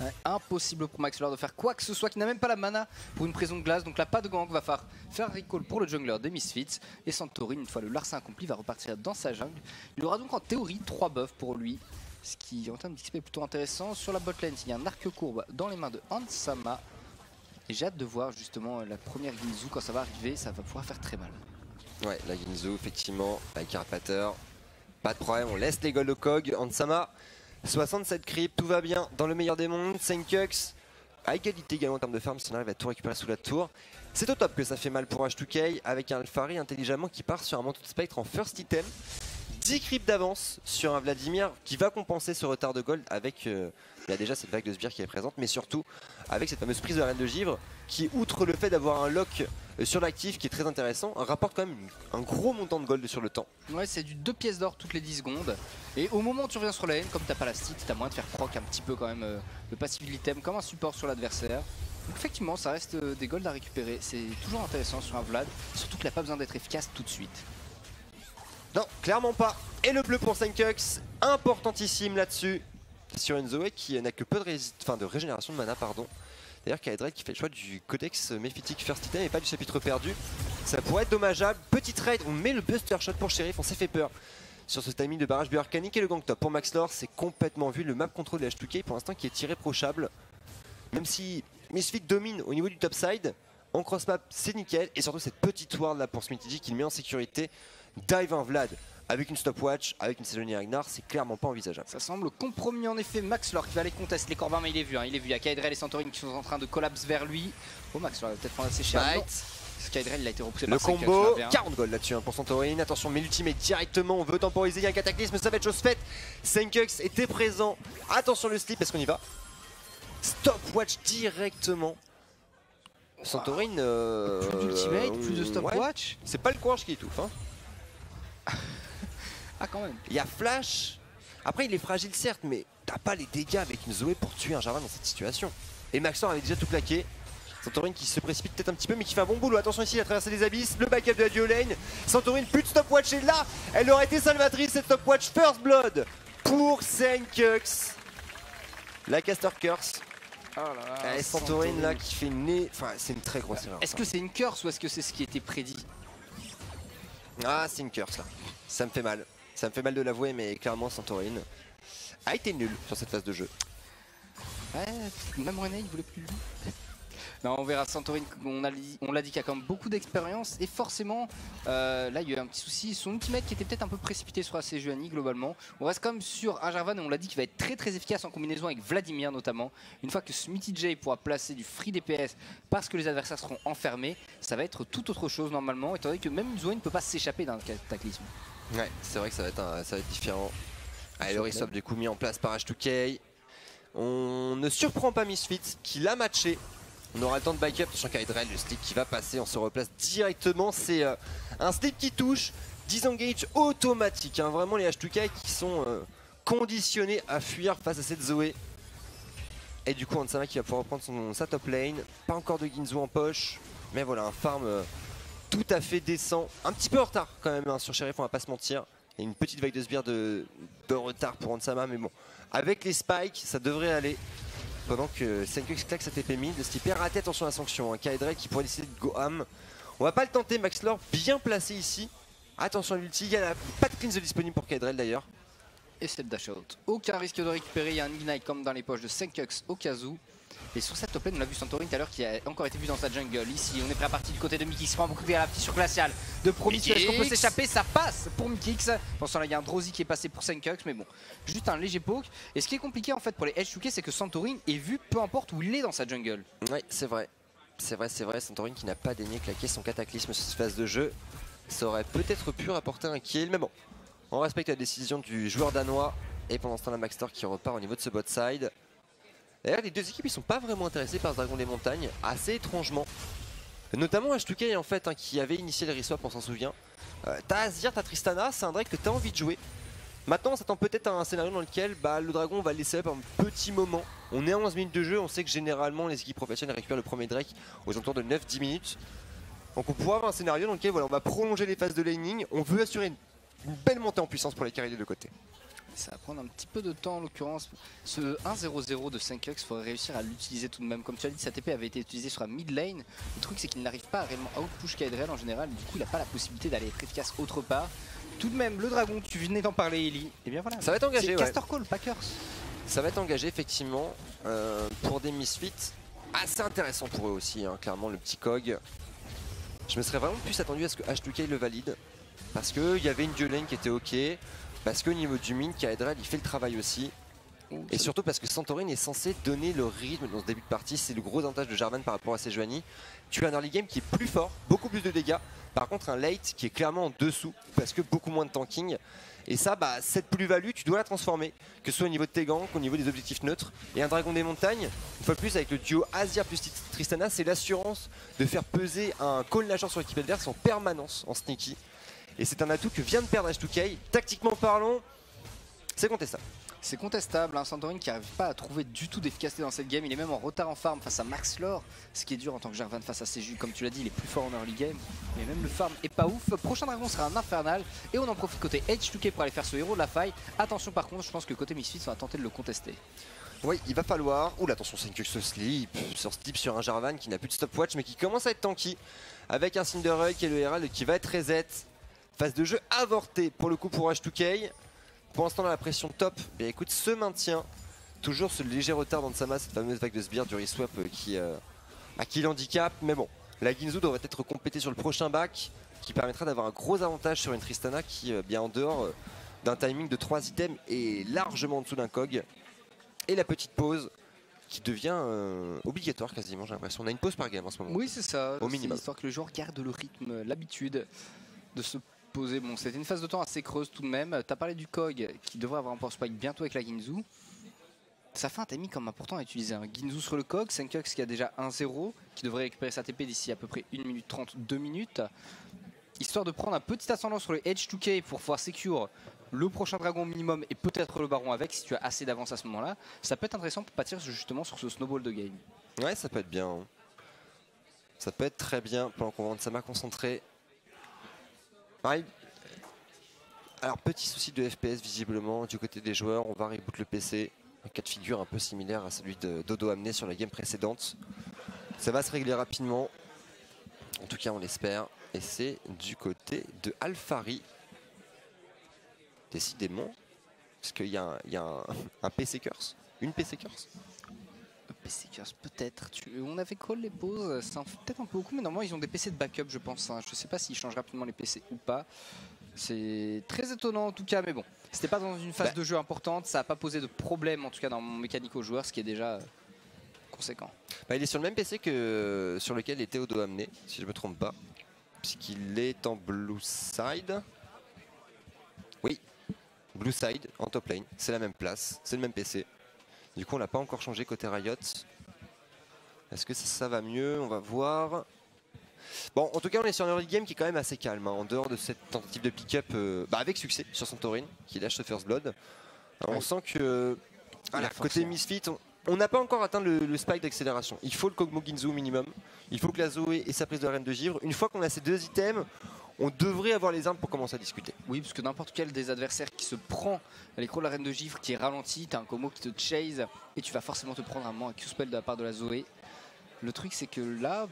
Ouais, impossible pour Maxlore de faire quoi que ce soit, qui n'a même pas la mana pour une prison de glace. Donc là, pas de gank, va faire recall pour le jungler des Misfits. Et Santorin, une fois le larcin accompli, va repartir dans sa jungle. Il aura donc en théorie 3 buffs pour lui. Ce qui, en termes d'XP, est plutôt intéressant. Sur la botlane, il y a un arc courbe dans les mains de Hansama. Et j'ai hâte de voir justement la première Ginzu quand ça va arriver. Ça va pouvoir faire très mal. Ouais, la Ginzu, effectivement, avec Carapateur. Pas de problème, on laisse les gold au Kog. Hansama. 67 creep, tout va bien dans le meilleur des mondes. Senkux à égalité également en termes de farm si on arrive à tout récupérer sous la tour. C'est au top que ça fait mal pour H2K avec un Alphari intelligemment qui part sur un manteau de spectre en first item. 10 creeps d'avance sur un Vladimir qui va compenser ce retard de gold avec il y a déjà cette vague de sbires qui est présente, mais surtout avec cette fameuse prise de la reine de givre qui, outre le fait d'avoir un lock sur l'actif qui est très intéressant, rapporte quand même un gros montant de gold sur le temps. Ouais, c'est du 2 pièces d'or toutes les 10 secondes. Et au moment où tu reviens sur la haine, comme t'as pas la stit, t'as moyen de faire proc un petit peu quand même le passif de l'item comme un support sur l'adversaire. Donc effectivement, ça reste des golds à récupérer. C'est toujours intéressant sur un Vlad, surtout qu'il n'a pas besoin d'être efficace tout de suite. Non, clairement pas. Et le bleu pour Senkux, importantissime là-dessus. Sur une Zoé qui n'a que peu de régénération de mana, pardon. D'ailleurs, Kaedred qui fait le choix du codex méphitique first item et pas du chapitre perdu. Ça pourrait être dommageable. Petit trade, on met le buster shot pour Sheriff, on s'est fait peur. Sur ce timing de barrage bioarcanique et le gang top pour Maxlore, c'est complètement vu. Le map control de H2K pour l'instant qui est irréprochable. Même si Misfit domine au niveau du top side, en cross map c'est nickel. Et surtout cette petite ward là pour Smithy qui le met en sécurité. Dive un Vlad avec une stopwatch, avec une Sejuani Ragnar, c'est clairement pas envisageable. Ça semble compromis en effet. Maxlore qui va aller contester les Corbins, mais il est vu. Hein, il est vu. Il y a Kaedrel et Santorin qui sont en train de collapse vers lui. Oh, Maxlore va peut-être prendre assez cher. Kaedrel il a été repoussé le par combo, 5, 40 gold là-dessus hein, pour Santorin. Attention, mais l'ultimate directement, on veut temporiser, il y a un cataclysme, ça va être chose faite. Senkux était présent. Attention le slip, est-ce qu'on y va? Stopwatch directement. Santorin. Plus d'ultimate, plus de stopwatch. Ouais. C'est pas le courage qui étouffe. Hein. Ah, quand même. Il y a Flash. Après, il est fragile, certes, mais t'as pas les dégâts avec une Zoé pour tuer un Jarvan dans cette situation. Et Maxlore avait déjà tout plaqué. Santorin qui se précipite peut-être un petit peu, mais qui fait un bon boulot. Attention ici, il a traversé les abysses. Le backup de la duo lane. Santorin, plus de stopwatch. Et là, elle aurait été salvatrice, cette stopwatch. First blood pour Senkux. La caster curse. Oh là là, et Santorin là qui fait une... Enfin, c'est une très grosse erreur. Est-ce que c'est une curse ou est-ce que c'est ce qui était prédit? Ah, c'est une curse là. Ça me fait mal. Ça me fait mal de l'avouer, mais clairement Santorin a été nul sur cette phase de jeu. Ouais, même René il voulait plus lui. Non, on verra. Santorin, on l'a dit qu'il y a quand même beaucoup d'expérience et forcément là il y a eu un petit souci, son ultimate qui était peut-être un peu précipité sur la Sejuani globalement. On reste quand même sur un Jarvan et on l'a dit qu'il va être très très efficace en combinaison avec Vladimir notamment. Une fois que Smithy J pourra placer du free DPS parce que les adversaires seront enfermés, ça va être tout autre chose normalement, étant donné que même Zoé ne peut pas s'échapper d'un cataclysme. Ouais, c'est vrai que ça va être différent. Allez, le reswap du coup mis en place par H2K. On ne surprend pas Misfit qui l'a matché. On aura le temps de backup sur Kaedrel, le slip qui va passer, on se replace directement. C'est un slip qui touche, disengage automatique. Hein. Vraiment les H2K qui sont conditionnés à fuir face à cette Zoé. Et du coup Hansama qui va pouvoir reprendre sa top lane. Pas encore de Ginzu en poche, mais voilà un farm tout à fait décent. Un petit peu en retard quand même hein, sur Sheriff, on va pas se mentir. Il y a une petite vague de sbires de retard pour Hansama, mais bon. Avec les spikes, ça devrait aller. Pendant que Senkux claque sa TP mid, ce qui perd à tête, attention à la sanction. Hein. Kaedrel qui pourrait décider de go ham. On va pas le tenter, Maxlore bien placé ici. Attention à l'ulti, il n'y a pas de cleanse disponible pour Kaedrel d'ailleurs. Et c'est le dash out. Aucun risque de récupérer, il y a un ignite comme dans les poches de Senkux au cas où. Et sur cette top lane, on a vu Santorin tout à l'heure qui a encore été vu dans sa jungle. Ici, on est prêt à partir du côté de Mikix. Prend beaucoup de la petite sur glacial de Promise. Est-ce qu'on peut s'échapper? Ça passe pour Mikix. Pensant là, il y a un Drowsy qui est passé pour Senkux, mais bon, juste un léger poke. Et ce qui est compliqué en fait pour les Edge-2K, c'est que Santorin est vu peu importe où il est dans sa jungle. Oui, c'est vrai. C'est vrai. Santorin qui n'a pas daigné claquer son cataclysme sur cette phase de jeu. Ça aurait peut-être pu rapporter un kill, mais bon. On respecte la décision du joueur danois. Et pendant ce temps, la Maxtor qui repart au niveau de ce bot side. D'ailleurs, les deux équipes ils sont pas vraiment intéressés par ce Dragon des Montagnes, assez étrangement. Notamment H2K en fait, hein, qui avait initié le reswap, on s'en souvient. T'as Azir, t'as Tristana, c'est un Drake que t'as envie de jouer. Maintenant, on s'attend peut-être à un scénario dans lequel le Dragon va le laisser up un petit moment. On est à 11 minutes de jeu, on sait que généralement les équipes professionnelles récupèrent le premier Drake aux alentours de 9-10 minutes. Donc on pourra avoir un scénario dans lequel voilà, on va prolonger les phases de laning, on veut assurer une belle montée en puissance pour les carrés des deux côtés. Ça va prendre un petit peu de temps en l'occurrence. Ce 1-0-0 de Senkux, il faudrait réussir à l'utiliser tout de même. Comme tu as dit, sa TP avait été utilisée sur la mid lane. Le truc c'est qu'il n'arrive pas à réellement outpush Kaedrel en général. Du coup il n'a pas la possibilité d'aller être efficace autre part. Tout de même, le dragon, tu venais d'en parler Eli. Et bien voilà. Ça va être engagé, c'est ouais. Castor Call, Packers. Ça va être engagé effectivement pour des misfits. Assez intéressant pour eux aussi, hein, clairement le petit Kog. Je me serais vraiment plus attendu à ce que H2K le valide. Parce qu'il y avait une duo lane qui était ok. Parce qu'au niveau du mid, Kaedrel il fait le travail aussi. Et surtout parce que Santorin est censé donner le rythme dans ce début de partie. C'est le gros avantage de Jarvan par rapport à Sejuani. Tu as un early game qui est plus fort, beaucoup plus de dégâts. Par contre un late qui est clairement en dessous parce que beaucoup moins de tanking. Et ça, cette plus-value, tu dois la transformer. Que ce soit au niveau de tes ganks, au niveau des objectifs neutres. Et un Dragon des Montagnes, une fois de plus avec le duo Azir plus Tristana, c'est l'assurance de faire peser un call nageur sur l'équipe adverse en permanence, en sneaky. Et c'est un atout que vient de perdre H2K. Tactiquement parlant, c'est contestable. C'est contestable, hein. Santorin qui n'arrive pas à trouver du tout d'efficacité dans cette game. Il est même en retard en farm face à Maxlore. Ce qui est dur en tant que Jarvan face à Seju. Comme tu l'as dit, il est plus fort en early game. Mais même le farm est pas ouf. Prochain dragon sera un infernal. Et on en profite côté H2K pour aller faire ce héros de la faille. Attention par contre, je pense que côté Misfits, on va tenter de le contester. Oui, il va falloir. Oula, attention, c'est que ce slip sur un Jarvan qui n'a plus de stopwatch mais qui commence à être tanky. Avec un Cinderella qui est le Herald qui va être reset. Phase de jeu avortée pour le coup pour H2K. Pour l'instant, dans la pression top, bien écoute, se maintient. Toujours ce léger retard dans Sama, cette fameuse vague de sbires du reswap qui l'handicape. Mais bon, la Ginzu devrait être complétée sur le prochain back qui permettra d'avoir un gros avantage sur une Tristana qui, bien en dehors d'un timing de 3 items, est largement en dessous d'un Kog. Et la petite pause qui devient obligatoire quasiment, j'ai l'impression. On a une pause par game en ce moment. Oui, c'est ça. Au minimum. Histoire que le joueur garde le rythme, l'habitude de se poser. Bon, c'était une phase de temps assez creuse tout de même. T'as parlé du Kog qui devrait avoir un power spike bientôt avec la Ginzu. Ça fait un timing comme important à utiliser un Ginzu sur le Kog. Senkux qui a déjà 1-0, qui devrait récupérer sa TP d'ici à peu près 1 minute 30, 2 minutes. Histoire de prendre un petit ascendant sur le Edge-2K pour pouvoir secure le prochain dragon minimum et peut-être le baron avec si tu as assez d'avance à ce moment-là. Ça peut être intéressant pour pâtir justement sur ce snowball de game. Ouais, ça peut être bien. Hein. Ça peut être très bien pendant qu'on va Hansama concentré. Pareil. Alors, petit souci de FPS visiblement du côté des joueurs. On va reboot le PC. Un cas de figure un peu similaire à celui de Dodo amené sur la game précédente. Ça va se régler rapidement. En tout cas, on l'espère. Et c'est du côté de Alphari. Décidément. Parce qu'il y a, un PC curse. Une PC curse. PC curse peut-être. On avait call les pauses, ça en fait peut-être un peu beaucoup, mais normalement ils ont des PC de backup je pense. Hein. Je sais pas s'ils changent rapidement les PC ou pas. C'est très étonnant en tout cas, mais bon. C'était pas dans une phase de jeu importante, ça n'a pas posé de problème en tout cas dans mon mécanique aux joueurs, ce qui est déjà conséquent. Il est sur le même PC que sur lequel était Odo amené, si je ne me trompe pas. Puisqu'il est en blue side. Oui, blue side en top lane, c'est la même place, c'est le même PC. Du coup on l'a pas encore changé côté Riot. Est-ce que ça va mieux? On va voir. Bon, en tout cas on est sur un early game qui est quand même assez calme, hein, en dehors de cette tentative de pick-up avec succès sur Santorin qui lâche ce first blood. Alors, on sent que voilà, côté Misfit on n'a pas encore atteint le spike d'accélération. Il faut le Kog'Maw Ginzu au minimum. Il faut que la Zoé ait sa prise de la reine de givre. Une fois qu'on a ces 2 items, on devrait avoir les armes pour commencer à discuter. Oui, parce que n'importe quel des adversaires qui se prend l'écran de la reine de givre, qui est ralenti, t'as un Kog'Maw qui te chase et tu vas forcément te prendre un Q-spell de la part de la Zoé. Le truc, c'est que là,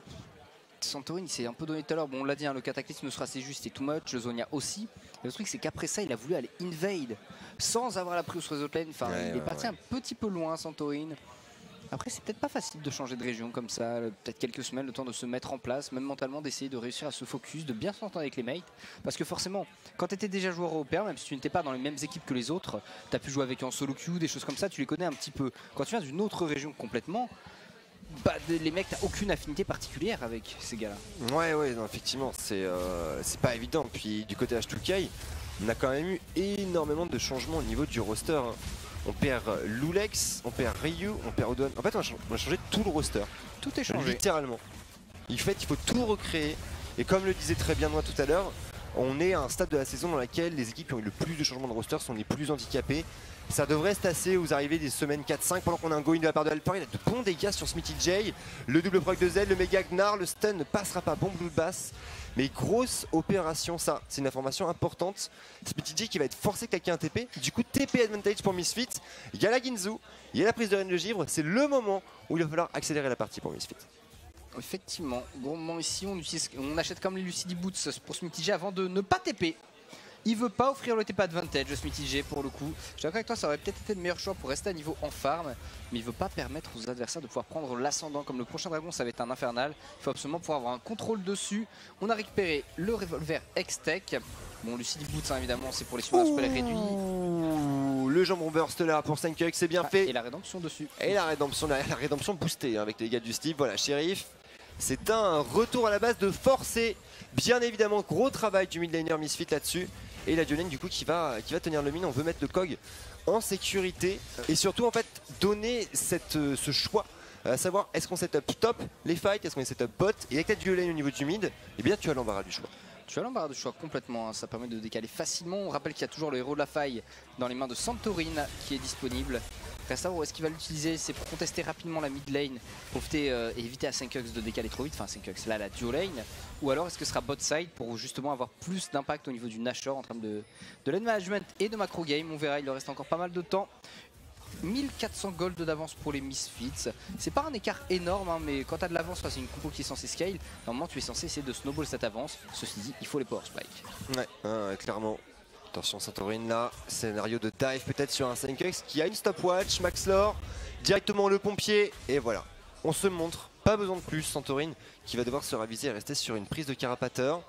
Santorin, il s'est un peu donné tout à l'heure. Bon, on l'a dit, hein, le cataclysme sera assez juste et too much, le Zonia aussi. Et le truc, c'est qu'après ça, il a voulu aller invade sans avoir la prise sur les autres lanes. Enfin, il est parti un petit peu loin, Santorin. Après, c'est peut-être pas facile de changer de région comme ça, peut-être quelques semaines, le temps de se mettre en place, même mentalement, d'essayer de réussir à se focus, de bien s'entendre avec les mates. Parce que forcément, quand tu étais déjà joueur européen, même si tu n'étais pas dans les mêmes équipes que les autres, tu as pu jouer avec eux en solo queue, des choses comme ça, tu les connais un petit peu. Quand tu viens d'une autre région complètement, bah, les mecs, t'as aucune affinité particulière avec ces gars-là. Ouais, non, effectivement, c'est pas évident. Puis du côté H2K, on a quand même eu énormément de changements au niveau du roster. Hein. On perd Lulex, on perd Ryu, on perd Odon. En fait, on a changé tout le roster. Tout est changé. Littéralement. Il faut tout recréer. Et comme le disait très bien moi tout à l'heure, on est à un stade de la saison dans laquelle les équipes qui ont eu le plus de changements de roster sont les plus handicapées. Ça devrait se tasser aux arrivées des semaines 4-5 pendant qu'on a un go-in de la part de Alpha. Il a de bons dégâts sur Smithy J. Le double proc de Z, le méga Gnar, le stun ne passera pas. Bon blue bass. Mais grosse opération, ça, c'est une information importante. Smithy J qui va être forcé de claquer un TP. Du coup, TP advantage pour Misfit. Il y a la Ginzu, il y a la prise de reine de givre. C'est le moment où il va falloir accélérer la partie pour Misfit. Effectivement, gros moment ici, on achète comme les Lucidity Boots pour Smithy J avant de ne pas TP. Il veut pas offrir le TP advantage de Smithy J pour le coup. Je suis d'accord avec toi, ça aurait peut-être été le meilleur choix pour rester à niveau en farm, mais il veut pas permettre aux adversaires de pouvoir prendre l'ascendant. Comme le prochain dragon, ça va être un infernal. Il faut absolument pouvoir avoir un contrôle dessus. On a récupéré le revolver X-Tech. Bon, Lucidity Boots, hein, évidemment, c'est pour les super réduits. Le jambon burst là pour 5 c'est bien fait. Et la rédemption dessus. Et la rédemption boostée hein, avec les gars du Steve. Voilà, Sheriff. C'est un retour à la base de force et bien évidemment gros travail du mid laner Misfit là-dessus. Et la Diolène du coup qui va tenir le mine. On veut mettre le Kog en sécurité et surtout en fait donner ce choix à savoir est-ce qu'on setup top les fights, est-ce qu'on setup bot. Et avec la Diolène au niveau du mid, eh bien tu as l'embarras du choix. Tu as l'embarras du choix complètement, hein. Ça permet de décaler facilement. On rappelle qu'il y a toujours le héros de la faille dans les mains de Santorin qui est disponible. Reste à voir où est-ce qu'il va l'utiliser, c'est pour contester rapidement la mid lane, pour éviter à 5hux de décaler trop vite, enfin 5hux là la duo lane, ou alors est-ce que ce sera bot side pour justement avoir plus d'impact au niveau du Nashor en termes de lane management et de macro game. On verra, il leur reste encore pas mal de temps. 1400 gold d'avance pour les Misfits, c'est pas un écart énorme hein, mais quand tu as de l'avance, c'est une compo qui est censée scale, normalement tu es censé essayer de snowball cette avance, ceci dit il faut les power spike. Ouais, clairement. Attention Santorin là, scénario de dive peut-être sur un 5x qui a une stopwatch, Max Lore, directement le pompier et voilà. On se montre, pas besoin de plus, Santorin qui va devoir se raviser et rester sur une prise de carapateur.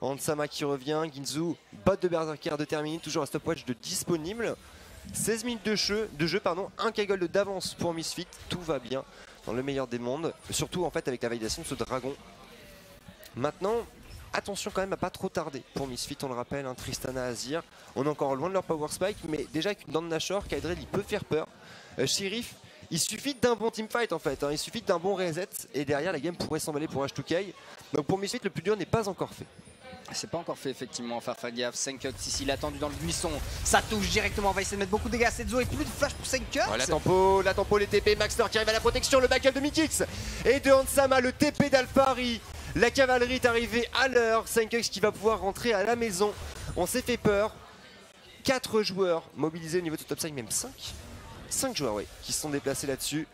Hansama qui revient, Ginzu, bot de Berserker de terminé, toujours un stopwatch de disponible. 16 minutes de jeu, 1 K-Gold d'avance pour Misfit, tout va bien dans le meilleur des mondes. Surtout en fait avec la validation de ce dragon. Maintenant, attention quand même à pas trop tarder pour Misfit, on le rappelle, hein, Tristana, Azir. On est encore loin de leur power spike, mais déjà avec une dent de Nashor, Kaedrel il peut faire peur. Sheriff, il suffit d'un bon teamfight en fait, hein, il suffit d'un bon reset et derrière la game pourrait s'emballer pour H2K. Donc pour Misfit le plus dur n'est pas encore fait. C'est pas encore fait effectivement, faire gaffe. 5hux ici, il est attendu dans le buisson. Ça touche directement, on va essayer de mettre beaucoup de dégâts à cette zone et plus de flash pour 5hux. Oh, la tempo, les TP, Max Lore qui arrive à la protection, le backup de Mikix et de Hansama, le TP d'Alphari. La cavalerie est arrivée à l'heure, 5hux qui va pouvoir rentrer à la maison. On s'est fait peur. 4 joueurs mobilisés au niveau de ce top 5, même 5. 5 joueurs oui, qui se sont déplacés là-dessus.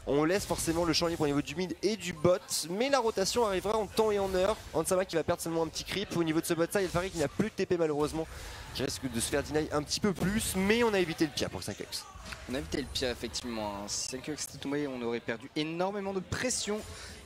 On laisse forcément le champ libre au niveau du mid et du bot, mais la rotation arrivera en temps et en heure. Hansama qui va perdre seulement un petit creep au niveau de ce bot side, Alphari qui n'a plus de TP malheureusement, qui risque de se faire deny un petit peu plus, mais on a évité le pire pour 5hux. On a évité le pire effectivement, si 5hux était tombé on aurait perdu énormément de pression.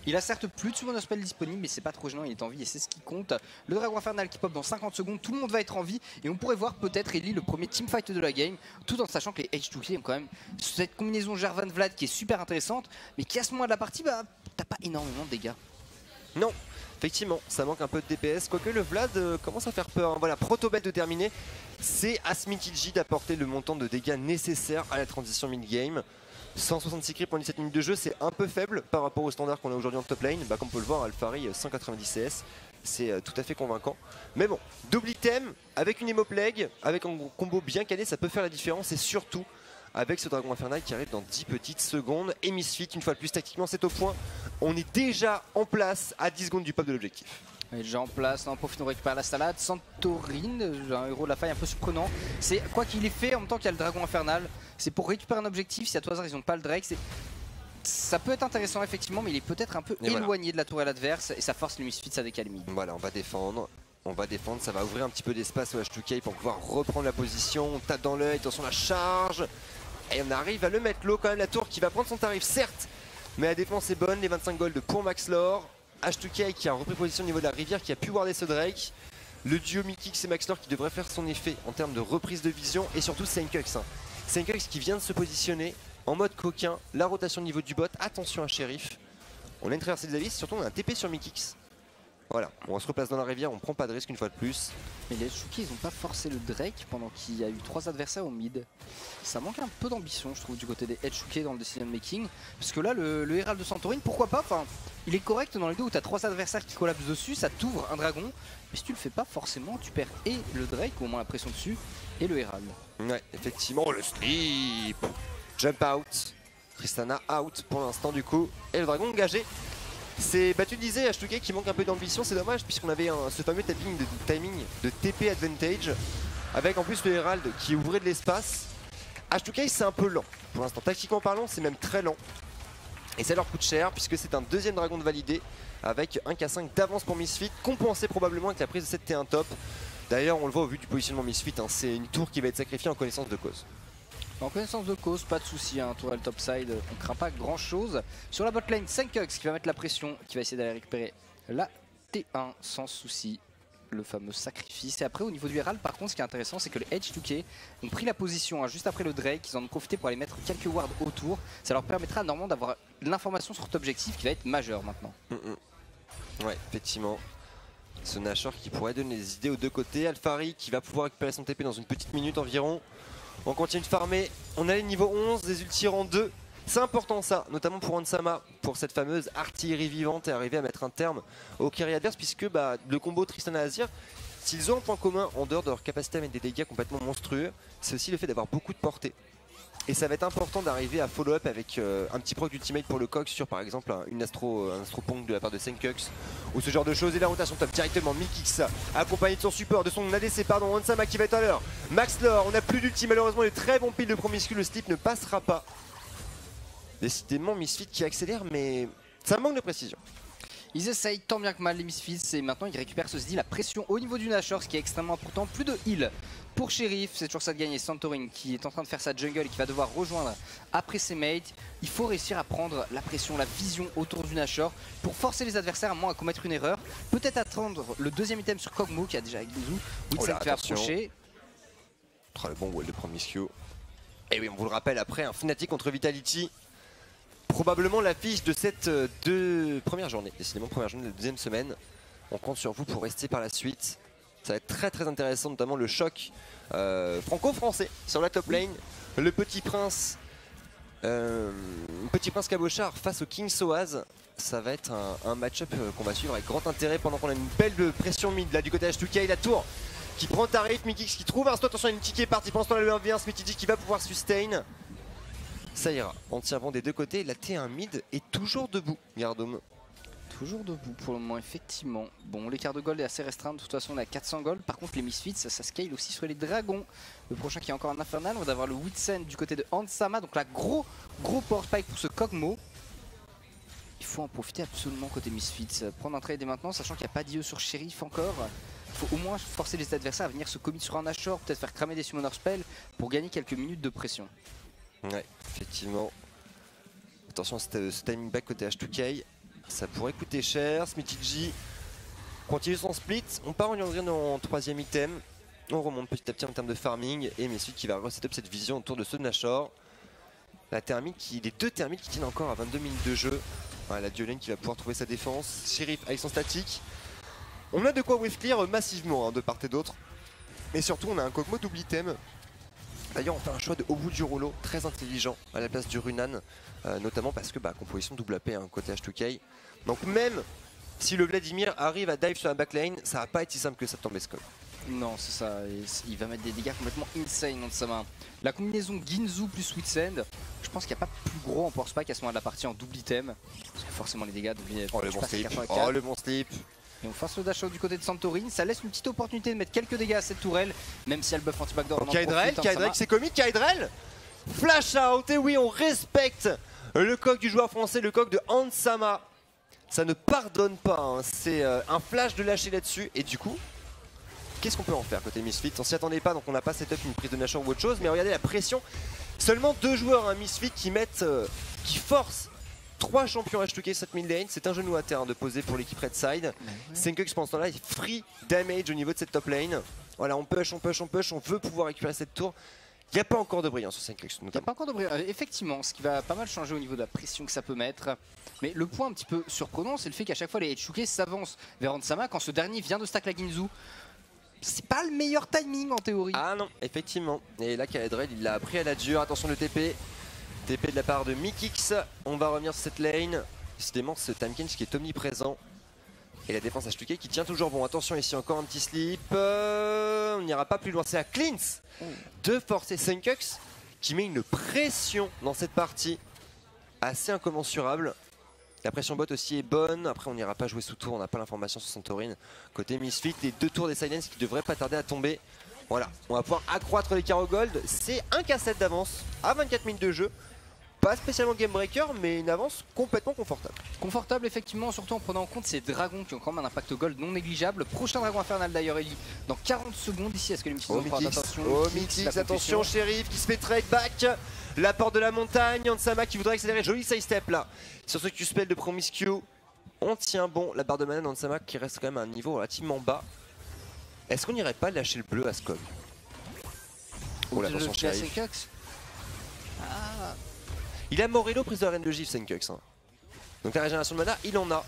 Il a certes plus de summoner spell disponible, mais c'est pas trop gênant, il est en vie et c'est ce qui compte. Le dragon infernal qui pop dans 50 secondes, tout le monde va être en vie et on pourrait voir peut-être Ellie le premier teamfight de la game, tout en sachant que les H2K ont quand même cette combinaison Jarvan-Vlad qui est super intéressante, mais qui à ce moment de la partie, bah t'as pas énormément de dégâts. Non, effectivement, ça manque un peu de DPS, quoique le Vlad commence à faire peur. Hein. Voilà, proto-bet de terminer, c'est à Smithy J d'apporter le montant de dégâts nécessaire à la transition mid-game. 166 creeps en 17 minutes de jeu, c'est un peu faible par rapport au standard qu'on a aujourd'hui en top lane. Bah, comme on peut le voir, Alphari 190 CS, c'est tout à fait convaincant. Mais bon, double item, avec une Hémoplague, avec un combo bien calé, ça peut faire la différence. Et surtout, avec ce dragon infernal qui arrive dans 10 petites secondes. Et Misfit, une fois de plus, tactiquement, c'est au point. On est déjà en place à 10 secondes du pop de l'objectif. Il est déjà en place, on profite, on récupère la salade. Santorine, un héros de la faille un peu surprenant. C'est quoi qu'il ait fait en même temps qu'il y a le dragon infernal. C'est pour récupérer un objectif. Si à tout hasard ils n'ont pas le Drake, ça peut être intéressant effectivement, mais il est peut-être un peu éloigné de la tourelle adverse et ça force les Misfits à décaler mid. Voilà, on va défendre. On va défendre, ça va ouvrir un petit peu d'espace au H2K pour pouvoir reprendre la position. On tape dans l'œil, attention la charge. Et on arrive à le mettre low quand même, la tour qui va prendre son tarif, certes. Mais la défense est bonne, les 25 gold pour Maxlore. H2K qui a repris position au niveau de la rivière, qui a pu warder ce Drake. Le duo Mikix et Maxlore qui devrait faire son effet en termes de reprise de vision. Et surtout Senkux. Senkux qui vient de se positionner en mode coquin. La rotation au niveau du bot, attention à Sheriff. On a une traversée des abysses, surtout on a un TP sur Mikix. Voilà, on se replace dans la rivière, on prend pas de risque une fois de plus. Mais les Shuki ils ont pas forcé le Drake pendant qu'il y a eu 3 adversaires au mid. Ça manque un peu d'ambition je trouve du côté des Shuki dans le decision making. Parce que là le Herald de Santorine, pourquoi pas, enfin, il est correct dans les deux où tu as 3 adversaires qui collapsent dessus, ça t'ouvre un dragon. Mais si tu le fais pas forcément tu perds et le Drake ou au moins la pression dessus et le Herald. Ouais effectivement, oh, le slip. Jump out, Tristana out pour l'instant du coup. Et le dragon engagé. C'est tu disais H2K qui manque un peu d'ambition, c'est dommage puisqu'on avait ce fameux timing de TP advantage avec en plus le Herald qui ouvrait de l'espace. H2K c'est un peu lent pour l'instant, tactiquement parlant c'est même très lent et ça leur coûte cher puisque c'est un deuxième dragon de validé avec un K5 d'avance pour Misfit, compensé probablement avec la prise de cette T1 top. D'ailleurs on le voit au vu du positionnement Misfit, hein, c'est une tour qui va être sacrifiée en connaissance de cause. En connaissance de cause, pas de souci, hein, tourelle topside, on craint pas grand chose. Sur la botlane, Senkux qui va mettre la pression, qui va essayer d'aller récupérer la T1 sans souci, le fameux sacrifice. Et après au niveau du Herald par contre ce qui est intéressant c'est que les H2K ont pris la position juste après le Drake, ils en ont profité pour aller mettre quelques wards autour. Ça leur permettra normalement d'avoir l'information sur cet objectif qui va être majeur maintenant. Ouais effectivement. Ce Nashor qui pourrait donner des idées aux deux côtés. Alphari qui va pouvoir récupérer son TP dans une petite minute environ. On continue de farmer, on a les niveaux 11, des ultis rang 2. C'est important ça, notamment pour Ansama, pour cette fameuse artillerie vivante et arriver à mettre un terme au carry adverse puisque le combo Tristana Azir, s'ils ont un point commun en dehors de leur capacité à mettre des dégâts complètement monstrueux, c'est aussi le fait d'avoir beaucoup de portée. Et ça va être important d'arriver à follow-up avec un petit proc d'ultimate pour le Cox sur par exemple un Astro Pong de la part de Senkux ou ce genre de choses. Et la rotation top directement Mikix accompagné de son support, de son ADC pardon, Ansama qui va être à l'heure. Maxlore, on n'a plus d'ulti malheureusement, les très bons piles de promiscu, le slip ne passera pas. Décidément Misfit qui accélère mais ça manque de précision. Ils essayent tant bien que mal les Misfits et maintenant ils récupèrent ceci dit la pression au niveau du Nashor, ce qui est extrêmement important. Plus de heal pour Sheriff, c'est toujours ça de gagner. Santorine qui est en train de faire sa jungle et qui va devoir rejoindre après ses mates. Il faut réussir à prendre la pression, la vision autour du Nashor pour forcer les adversaires à moins à commettre une erreur. Peut-être attendre le deuxième item sur Kog'Maw qui a déjà avec Guizou. Witsen fait approcher. Le bon wall de Promiscu. Et oui on vous le rappelle après un Fnatic contre Vitality. Probablement l'affiche de cette première journée, décidément première journée de la deuxième semaine. On compte sur vous pour rester par la suite. Ça va être très intéressant, notamment le choc franco-français sur la top lane. Le petit prince Cabochard face au King Soaz. Ça va être un match-up qu'on va suivre avec grand intérêt pendant qu'on a une belle pression mid là du côté H2K. La tour qui prend tarif, Mikix qui trouve un stop, attention il y a une ticket partie pendant ce temps là le 1v1, Smithy qui va pouvoir sustain. Ça ira, on tient bon des deux côtés, la T1 mid est toujours debout, Gardome. Toujours debout pour le moment, effectivement. Bon, l'écart de gold est assez restreint, de toute façon on a 400 gold. Par contre les Misfits, ça scale aussi sur les dragons. Le prochain qui est encore un infernal, on va avoir le Witsen du côté de Ansama. Donc là, gros power spike pour ce Kog'Maw. Il faut en profiter absolument côté Misfits. Prendre un trade dès maintenant, sachant qu'il n'y a pas d'IE sur Sheriff encore. Il faut au moins forcer les adversaires à venir se commit sur un Nashor, peut-être faire cramer des Summoner Spell pour gagner quelques minutes de pression. Ouais, effectivement. Attention, ce timing back côté H2K, ça pourrait coûter cher. Smithy continue son split. On part en troisième item. On remonte petit à petit en termes de farming. Et Misfit qui va reset up cette vision autour de ce Nashor. Les deux thermiques qui tiennent encore à 22 minutes de jeu. Ouais, la Diolène qui va pouvoir trouver sa défense. Sheriff avec son statique. On a de quoi wave clear massivement de part et d'autre. Mais surtout, on a un Kog'Maw double item. D'ailleurs on fait un choix de au bout du rouleau très intelligent à la place du Runan, notamment parce que composition double AP côté H2K. Donc même si le Vladimir arrive à dive sur la backline, ça va pas être si simple que ça de tomber score. Non, c'est ça, il va mettre des dégâts complètement insane dans sa main. La combinaison Ginzu plus Witsend, je pense qu'il n'y a pas plus gros en force pack à ce moment de la partie en double item. Parce que forcément les dégâts double Oh le bon slip, oh le bon slip. Et on force le dash out du côté de Santorin, ça laisse une petite opportunité de mettre quelques dégâts à cette tourelle, même si elle buff anti-backdoor. Kaedrel qui s'est commis, Kaedrel flash out, et oui on respecte le coq du joueur français, le coq de Hansama. Ça ne pardonne pas, hein. C'est un flash de lâcher là-dessus, et du coup, qu'est-ce qu'on peut en faire côté Misfit? On s'y attendait pas, donc on n'a pas setup une prise de Nashor ou autre chose, mais regardez la pression. Seulement 2 joueurs, un Misfit qui mettent, qui forcent 3 champions H2K 7000 lane. C'est un genou à terre de poser pour l'équipe Red Side. Senkux pendant ce temps-là est free damage au niveau de cette top lane. Voilà, on push, on push, on push, on veut pouvoir récupérer cette tour. Il n'y a pas encore de brillant sur Senkux. Il n'y a pas encore de brillant, effectivement, ce qui va pas mal changer au niveau de la pression que ça peut mettre. Mais le point un petit peu surprenant, c'est le fait qu'à chaque fois les H2K s'avancent vers Hansama quand ce dernier vient de stack la Ginzu. C'est pas le meilleur timing en théorie. Ah non, effectivement. Et là, Kaedrel, il l'a appris à la dure. Attention le TP. TP de la part de Mikix. On va revenir sur cette lane. Décidément, ce Timekins qui est omniprésent. Et la défense H2K qui tient toujours bon. Attention ici, encore un petit slip. On n'ira pas plus loin. C'est à Clintz de forcer Senkux qui met une pression dans cette partie assez incommensurable. La pression bot aussi est bonne. Après, on n'ira pas jouer sous tour. On n'a pas l'information sur Santorin. Côté Misfit, les 2 tours des Silence qui devraient pas tarder à tomber. Voilà, on va pouvoir accroître les carreaux gold. C'est un K7 d'avance à 24 minutes de jeu. Pas spécialement game breaker, mais une avance complètement confortable. Confortable, effectivement, surtout en prenant en compte ces dragons qui ont quand même un impact gold non négligeable. Prochain dragon infernal d'ailleurs, Ellie, dans 40 secondes ici. Est-ce que les Mythics vont prendre attention? Oh, Mythics, attention, Sheriff qui se fait trade back. La porte de la montagne, Hansama qui voudrait accélérer. Joli side step là. Sur ce Q-spell de Promiscue. On tient bon. La barre de mana d'Hansama qui reste quand même à un niveau relativement bas. Est-ce qu'on n'irait pas lâcher le bleu à Skog? Oh là, attention, Sheriff. Il a Morello, prise de la reine de Gif, Senkux. Hein. Donc la régénération de mana, il en a.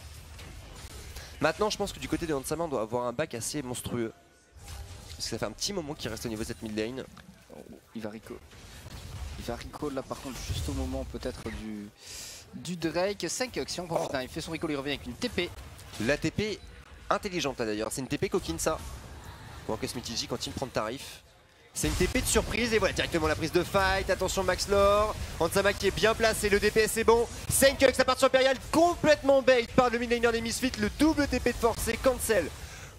Maintenant, je pense que du côté de Hansama, on doit avoir un back assez monstrueux. Parce que ça fait un petit moment qu'il reste au niveau de cette mid lane. Oh, il va recall. Il va recall là par contre juste au moment peut-être du Drake. Senkux, si on profite, il fait son recall, il revient avec une TP. La TP intelligente là d'ailleurs, c'est une TP coquine ça. Ou en que Smithy quand il prend de tarif. C'est une TP de surprise et voilà directement la prise de fight. Attention Max Lore, Hansama qui est bien placé, le DPS est bon. Senkux, la partie impériale complètement bait par le midlaner des Misfits, le double TP de forcé, cancel.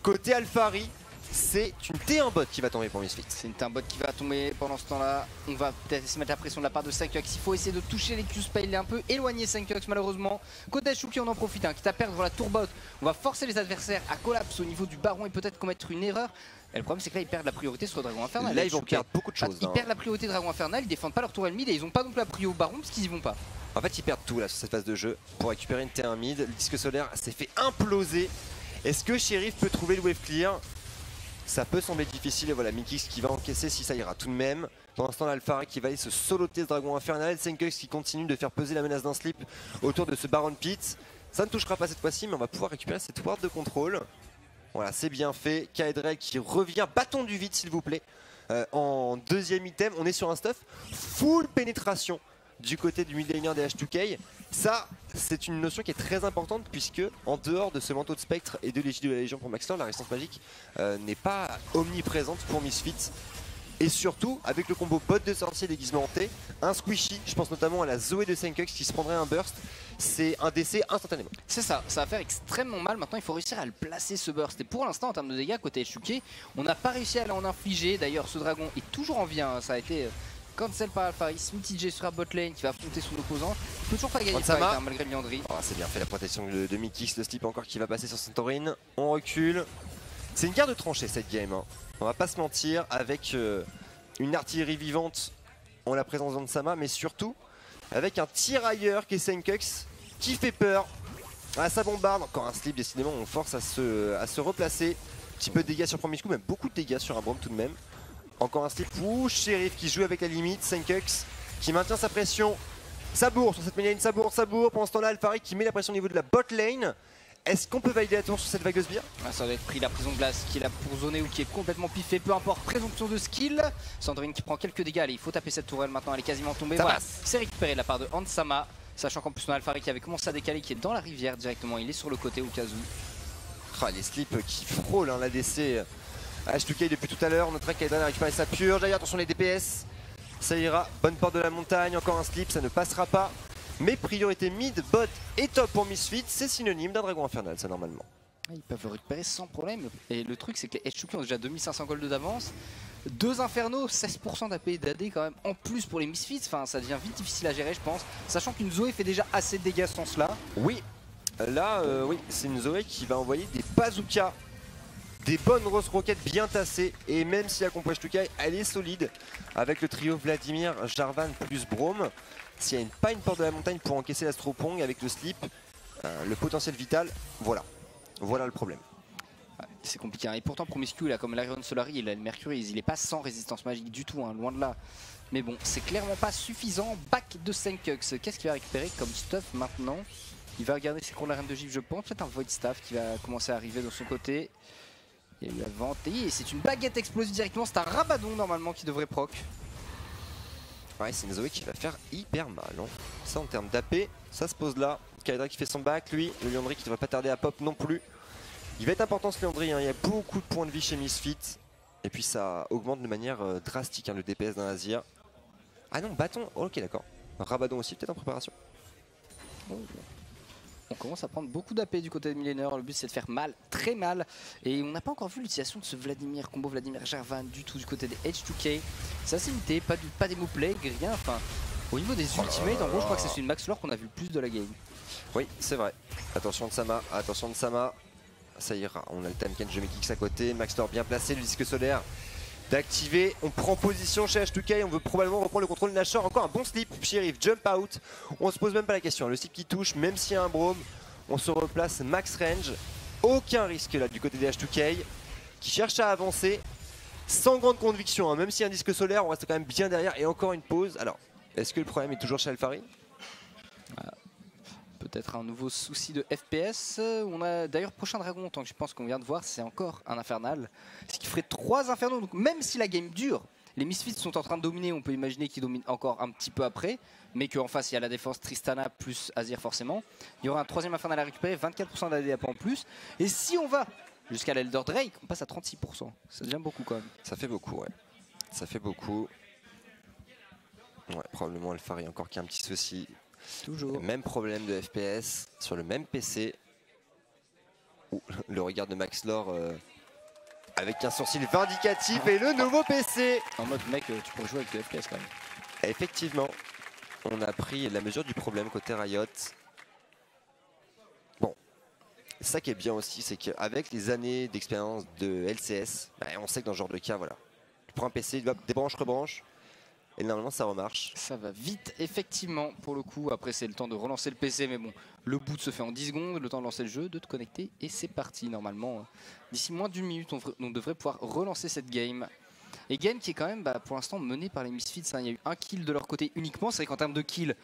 Côté Alphari, c'est une T1 bot qui va tomber pour Misfits. C'est une T1 bot qui va tomber pendant ce temps-là. On va peut-être se mettre la pression de la part de Senkux. Il faut essayer de toucher les Q-spell, il est un peu éloigné Senkux malheureusement. Côté Shuki on en profite, quitte à perdre la tour bot. On va forcer les adversaires à collapse au niveau du baron et peut-être commettre une erreur. Et le problème c'est que là ils perdent la priorité sur le dragon infernal. Là ils vont perdre beaucoup de choses. Ils perdent la priorité dragon infernal, ils défendent pas leur tour mid et ils ont pas donc la priorité au baron parce qu'ils y vont pas. En fait ils perdent tout là sur cette phase de jeu pour récupérer une T1 mid. Le disque solaire s'est fait imploser. Est-ce que Sheriff peut trouver le wave clear? Ça peut sembler difficile et voilà Mikix qui va encaisser si ça ira tout de même. Pour l'instant l'Alphari qui va aller se soloter ce dragon infernal. Senkux qui continue de faire peser la menace d'un slip autour de ce Baron Pit. Ça ne touchera pas cette fois-ci mais on va pouvoir récupérer cette ward de contrôle. Voilà, c'est bien fait. Kaedrel qui revient, bâton du vide s'il vous plaît. En deuxième item, on est sur un stuff full pénétration du côté du midlaner des H2K. Ça, c'est une notion qui est très importante puisque en dehors de ce manteau de spectre et de l'égide de la Légion pour Max Lore, la résistance magique n'est pas omniprésente pour Misfits. Et surtout, avec le combo bot de sorcier déguisement hanté, un squishy, je pense notamment à la Zoé de Senkux qui se prendrait un burst, c'est un décès instantanément. C'est ça, ça va faire extrêmement mal. Maintenant, il faut réussir à le placer ce burst. Et pour l'instant, en termes de dégâts, côté Shuki, on n'a pas réussi à l'en infliger. D'ailleurs, ce dragon est toujours en vie. Ça a été cancel par Alphari. Smithy J sera bot lane qui va affronter son opposant. Il peut toujours pas gagner le fight, malgré le Liandry. Oh, c'est bien fait la protection de Mikix, le slip encore qui va passer sur Santorin. On recule. C'est une guerre de tranchée cette game. Hein. On va pas se mentir avec une artillerie vivante en la présence d'Hansama, mais surtout avec un tirailleur qui est Senkux qui fait peur. Ah, ça bombarde, encore un slip, décidément on force à se replacer. Un petit peu de dégâts sur Promiscue, même beaucoup de dégâts sur un Braum tout de même. Encore un slip, ouh, Sheriff qui joue avec la limite, Senkux qui maintient sa pression. Sabour sur cette mid lane, Sabour. Pendant ce temps-là, Alphari qui met la pression au niveau de la bot lane. Est-ce qu'on peut valider la tour sur cette vague de sbire? Ça va être pris la prison glace qui est là pour zoner ou qui est complètement piffé, peu importe, présomption de skill. Santorin qui prend quelques dégâts, allez, il faut taper cette tourelle maintenant, elle est quasiment tombée. Voilà, c'est récupéré de la part de Hansama, sachant qu'en plus on a Alphari qui avait commencé à décaler, qui est dans la rivière directement, il est sur le côté au cas où. Ah, les slips qui frôlent hein, l'ADC H2K depuis tout à l'heure, on notera qu'Aedren a récupéré sa purge. D'ailleurs, attention les DPS, ça ira. Bonne porte de la montagne, encore un slip, ça ne passera pas. Mais priorité mid, bot et top pour Misfits, c'est synonyme d'un dragon infernal, ça normalement. Ils peuvent le récupérer sans problème. Et le truc, c'est que les H2K ont déjà 2500 gold d'avance. 2 Infernos, 16% d'AP et d'AD quand même. En plus pour les Misfits, enfin, ça devient vite difficile à gérer, je pense. Sachant qu'une Zoé fait déjà assez de dégâts sans cela. Oui, là, oui, c'est une Zoé qui va envoyer des bazookas. Des bonnes grosses roquettes bien tassées. Et même si la compo H2K, elle est solide. Avec le trio Vladimir, Jarvan plus Braum. S'il n'y a pas une porte de la montagne pour encaisser l'Astropong avec le slip, le potentiel vital, voilà. Voilà le problème. C'est compliqué, hein. Et pourtant Promiscu, il a comme l'Iron Solari, il a le Mercury, il est pas sans résistance magique du tout, hein, loin de là. Mais bon, c'est clairement pas suffisant. Back de Senkux, qu'est-ce qu'il va récupérer comme stuff maintenant? Il va regarder ses cours de la reine de Gifle, je pense. Peut-être un Void Staff qui va commencer à arriver de son côté. Il y a eu la vente et c'est une baguette explosive directement. C'est un Rabadon normalement qui devrait proc. Ouais, c'est une Zoé qui va faire hyper mal. Hein. Ça en termes d'AP, ça se pose là. Kaedra qui fait son back, lui. Le Liandry qui ne devrait pas tarder à pop non plus. Il va être important ce Liandry, hein. Il y a beaucoup de points de vie chez Misfits. Et puis ça augmente de manière drastique hein, le DPS d'un Azir. Ah non, bâton, oh, ok d'accord. Rabadon aussi peut-être en préparation. Oh. On commence à prendre beaucoup d'AP du côté de Millénaire. Le but c'est de faire mal, très mal. Et on n'a pas encore vu l'utilisation de ce Vladimir, combo Vladimir Jarvan du tout du côté des H2K. C'est assez limité, pas des mots-plays, rien. Enfin, au niveau des ultimates, en gros je crois que c'est une max lore qu'on a vu le plus de la game. Oui, c'est vrai. Attention de Sama, attention de Sama. Ça ira, on a le Tahm Kench de Mekix à côté. Max lore bien placé, le disque solaire d'activer. On prend position chez H2K, on veut probablement reprendre le contrôle de Nashor. Encore un bon slip, Sheriff, jump out. On se pose même pas la question, le slip qui touche, même s'il y a un Braum, on se replace max range. Aucun risque là du côté des H2K qui cherche à avancer sans grande conviction, hein. Même s'il y a un disque solaire, on reste quand même bien derrière et encore une pause. Alors, est-ce que le problème est toujours chez Alphari? Peut-être un nouveau souci de FPS. On a d'ailleurs prochain dragon, tant que je pense qu'on vient de voir, c'est encore un infernal. Ce qui ferait 3 infernaux. Donc même si la game dure, les Misfits sont en train de dominer. On peut imaginer qu'ils dominent encore un petit peu après. Mais qu'en face, il y a la défense Tristana plus Azir forcément. Il y aura un 3ème infernal à récupérer, 24% d'AD en plus. Et si on va jusqu'à l'Elder Drake, on passe à 36%. Ça devient beaucoup quand même. Ça fait beaucoup, ouais. Ça fait beaucoup. Ouais, probablement Alphari encore qui a un petit souci. Toujours. Même problème de FPS sur le même PC. Ouh, le regard de Max Lore avec un sourcil vindicatif et le nouveau PC. En mode mec, tu pourrais jouer avec le FPS quand même. Effectivement, on a pris la mesure du problème côté Riot. Bon, ça qui est bien aussi, c'est qu'avec les années d'expérience de LCS, bah, on sait que dans ce genre de cas, voilà, tu prends un PC, débranche, rebranche. Et normalement ça remarche. Ça va vite effectivement pour le coup. Après c'est le temps de relancer le PC, mais bon, le boot se fait en 10 secondes, le temps de lancer le jeu, de te connecter et c'est parti normalement. D'ici moins d'une minute on devrait pouvoir relancer cette game. Et game qui est quand même pour l'instant menée par les Misfits, hein. Il y a eu un kill de leur côté uniquement. C'est vrai qu'en termes de kill,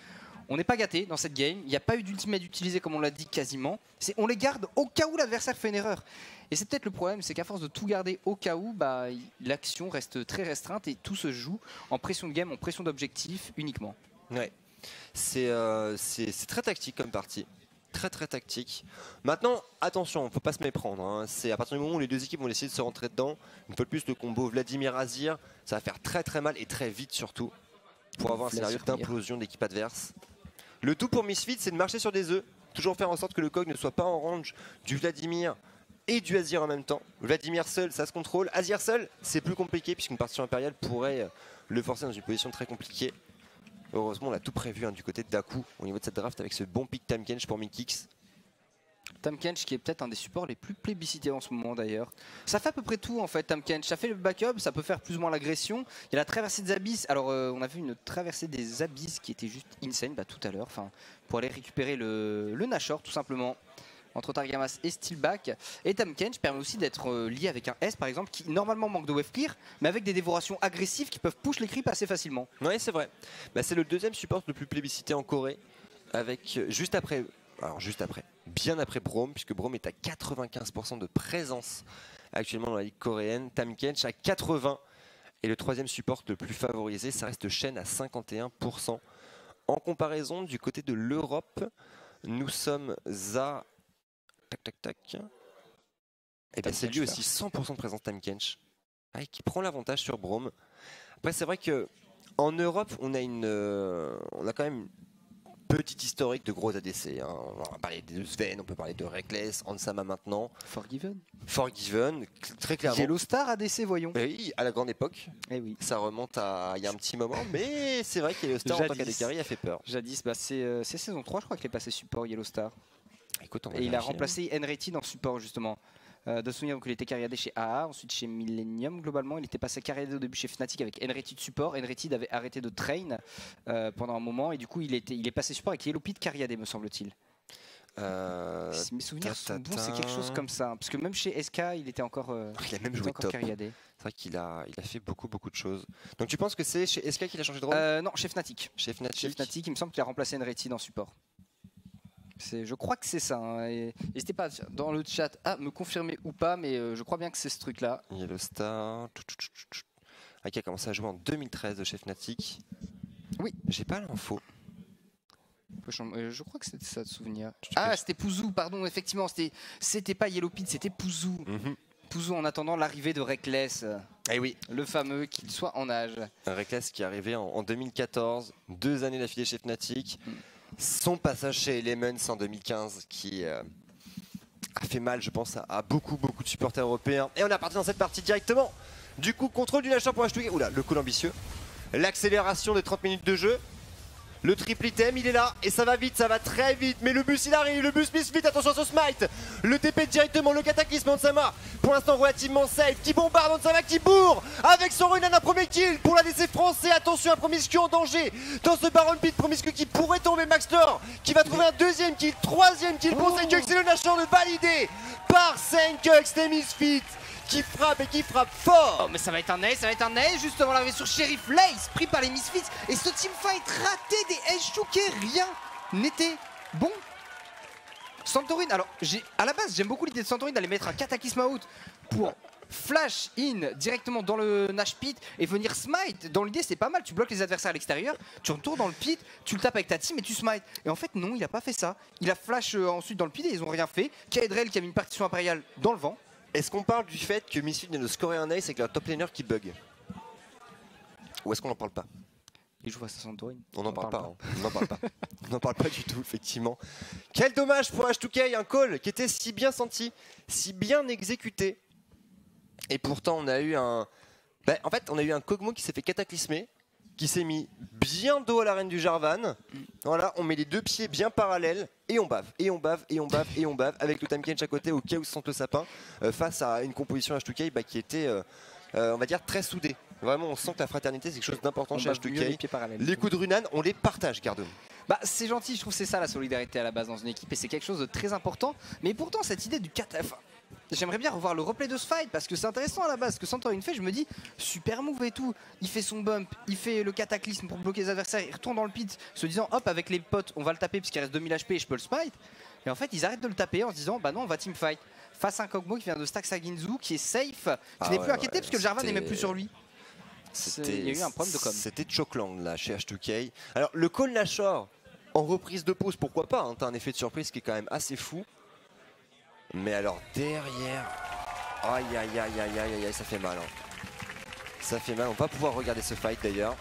on n'est pas gâté dans cette game. Il n'y a pas eu d'ultimate utilisé comme on l'a dit quasiment. On les garde au cas où l'adversaire fait une erreur. Et c'est peut-être le problème, c'est qu'à force de tout garder au cas où, l'action reste très restreinte et tout se joue en pression de game, en pression d'objectif uniquement. Ouais, c'est très tactique comme partie. Très tactique. Maintenant, attention, il ne faut pas se méprendre. Hein. C'est à partir du moment où les deux équipes vont essayer de se rentrer dedans. Une fois de plus, le combo Vladimir-Azir, ça va faire très mal et très vite surtout. Pour avoir un scénario d'implosion d'équipe adverse. Le tout pour Misfits, c'est de marcher sur des œufs. Toujours faire en sorte que le COG ne soit pas en range du Vladimir et du Azir en même temps. Vladimir seul, ça se contrôle. Azir seul, c'est plus compliqué puisqu'une partition impériale pourrait le forcer dans une position très compliquée. Heureusement, on a tout prévu hein, du côté de Daku au niveau de cette draft avec ce bon pick Tahm Kench pour Mekix. Tahm Kench qui est peut-être un des supports les plus plébiscités en ce moment d'ailleurs. Ça fait à peu près tout en fait Tahm Kench. Ça fait le backup, ça peut faire plus ou moins l'agression. Il y a la traversée des abysses. Alors on a vu une traversée des abysses qui était juste insane tout à l'heure. Pour aller récupérer le Nashor tout simplement. Entre Targamas et Steelback. Et Tahm Kench permet aussi d'être lié avec un S par exemple qui normalement manque de wave clear, mais avec des dévorations agressives qui peuvent push les creeps assez facilement. Oui, c'est vrai. C'est le deuxième support le plus plébiscité en Corée, avec juste après, bien après Braum, puisque Braum est à 95% de présence actuellement dans la ligue coréenne. Tahm Kench à 80%. Et le troisième support le plus favorisé, ça reste Shen à 51%. En comparaison, du côté de l'Europe, nous sommes à... Tac. Et bien c'est lui aussi 100% de présence Tahm Kench. qui prend l'avantage sur Braum. Après, c'est vrai que en Europe, on a quand même petit historique de gros ADC. Hein. On va parler de Sven, on peut parler de Reckless, Hansama maintenant. Forgiven, très clairement. Yellowstar ADC, voyons. Oui, à la grande époque. Eh oui. Ça remonte à il y a un petit moment, mais c'est vrai que Yellowstar en tant qu'ADC a fait peur. Jadis, c'est saison 3, je crois qu'il est passé support Yellowstar. Écoute, et il a remplacé Enreti dans support justement. De souvenir qu'il était carriadé chez AA, ensuite chez Millennium globalement. Il était passé carriadé au début chez Fnatic avec Enreti de support. Enreti avait arrêté de train pendant un moment et du coup il est passé support avec Yellow Pit carriadé me semble-t-il. Si mes souvenirs sont bons, c'est quelque chose comme ça. Parce que même chez SK, il était encore, il a même joué top. carriadé. C'est vrai qu'il a fait beaucoup de choses. Donc tu penses que c'est chez SK qu'il a changé de rôle? Non, chez Fnatic. Chez Fnatic, il me semble qu'il a remplacé Enreti dans support. Je crois que c'est ça. Hein. N'hésitez pas dans le chat à me confirmer ou pas, mais je crois bien que c'est ce truc-là. Yellowstar, qui a commencé à jouer en 2013 chez Fnatic. Oui. J'ai pas l'info. Je crois que c'était ça de souvenir. C'était Pouzou, pardon, effectivement. C'était pas Yellow Pit, c'était Pouzou. Pouzou en attendant l'arrivée de Reckless. Eh oui. Le fameux, qu'il soit en âge. Reckless qui est arrivé en 2014, 2 années d'affilée chez Fnatic. Son passage chez Elements en 2015 qui a fait mal, je pense, à beaucoup de supporters européens. Et on est parti dans cette partie directement. Du coup, contrôle du lâcheur pour H2K. Oula, le coup ambitieux. L'accélération des 30 minutes de jeu. Le triple item, il est là et ça va vite, ça va très vite. Mais le bus, il arrive, le bus Misfit, attention à ce smite. Le TP directement, le cataclysme Hansama. Pour l'instant, relativement safe. Qui bombarde Hansama, qui bourre. Avec son Runan, un premier kill pour l'ADC français. Attention, un Promiscu en danger. Dans ce Baron Pit, Promiscu qui pourrait tomber. Maxtor qui va trouver un deuxième kill, troisième kill pour Senkux. C'est le Nashor de validé par Senkux, les Misfits. Qui frappe et qui frappe fort. Oh mais ça va être un ace, justement l'arrivée sur Sheriff Lace, pris par les Misfits. Et ce teamfight raté des H2K, rien n'était bon. Santorin, alors à la base j'aime beaucoup l'idée de Santorin d'aller mettre un cataclysme out pour flash in directement dans le Nash Pit et venir smite. Dans l'idée c'est pas mal, tu bloques les adversaires à l'extérieur, tu retournes dans le pit, tu le tapes avec ta team et tu smite. Et en fait non, il a pas fait ça. Il a flash ensuite dans le pit et ils ont rien fait. Kaedrel qui a mis une partition impériale dans le vent. Est-ce qu'on parle du fait que Misfit vient de scorer un ace avec leur top laner qui bug? Ou est-ce qu'on n'en parle pas? Il joue face à Santorin. On n'en parle pas. Hein. On n'en parle pas. On n'en parle pas du tout, effectivement. Quel dommage pour H2K, un call qui était si bien senti, si bien exécuté. Et pourtant, on a eu un... en fait, on a eu un Kog'Maw qui s'est fait cataclysmer, qui s'est mis bien dos à l'arène du Jarvan. Voilà, on met les deux pieds bien parallèles et on bave, et on bave, et on bave, et on bave avec le Tamekench à côté au cas où se sent le sapin face à une composition H2K qui était, on va dire, très soudée. Vraiment, on sent que la fraternité c'est quelque chose d'important chez H2K. Les coups de Runan, on les partage, Gardoum. C'est gentil, je trouve que c'est ça la solidarité à la base dans une équipe et c'est quelque chose de très important. Mais pourtant, cette idée du j'aimerais bien revoir le replay de ce fight parce que c'est intéressant à la base. Ce que Santorin fait, je me dis, super move et tout. Il fait son bump, il fait le cataclysme pour bloquer les adversaires, il retourne dans le pit, se disant, hop, avec les potes, on va le taper puisqu'il reste 2000 HP et je peux le smite. Et en fait, ils arrêtent de le taper en se disant, bah non, on va teamfight. Face à un Kog'Maw qui vient de stack sa Ginzu, qui est safe, qui n'est plus inquiété parce que le Jarvan n'est même plus sur lui. Il y a eu un problème de com. C'était Chokland là chez H2K. Alors, le call Nashor en reprise de pause, pourquoi pas, hein, t'as un effet de surprise qui est quand même assez fou. Mais alors derrière, aïe aïe aïe aïe aïe aïe, ça fait mal. Hein. Ça fait mal, on va pouvoir regarder ce fight d'ailleurs.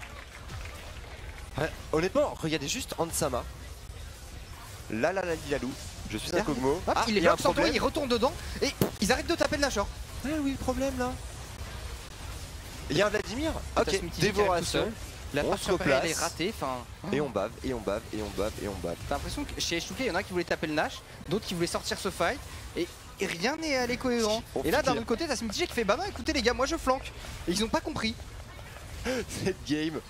Honnêtement, regardez juste Hansama. Là là là lalou, je suis un Kog'Maw. Il est là, Santorin, il retourne dedans et ils arrêtent de taper le Nashor. Ah oui, le problème là. Il y a un Vladimir. Ok, dévoration. La on se replace. Elle est ratée, et on bave, et on bave, et on bave, et on bave. T'as l'impression que chez H2K, il y en a qui voulaient taper le Nash, d'autres qui voulaient sortir ce fight, et rien n'est allé cohérent. Et là, d'un autre côté, t'as Smithy qui fait bah non, écoutez les gars, moi je flanque. Et ils ont pas compris. Cette game.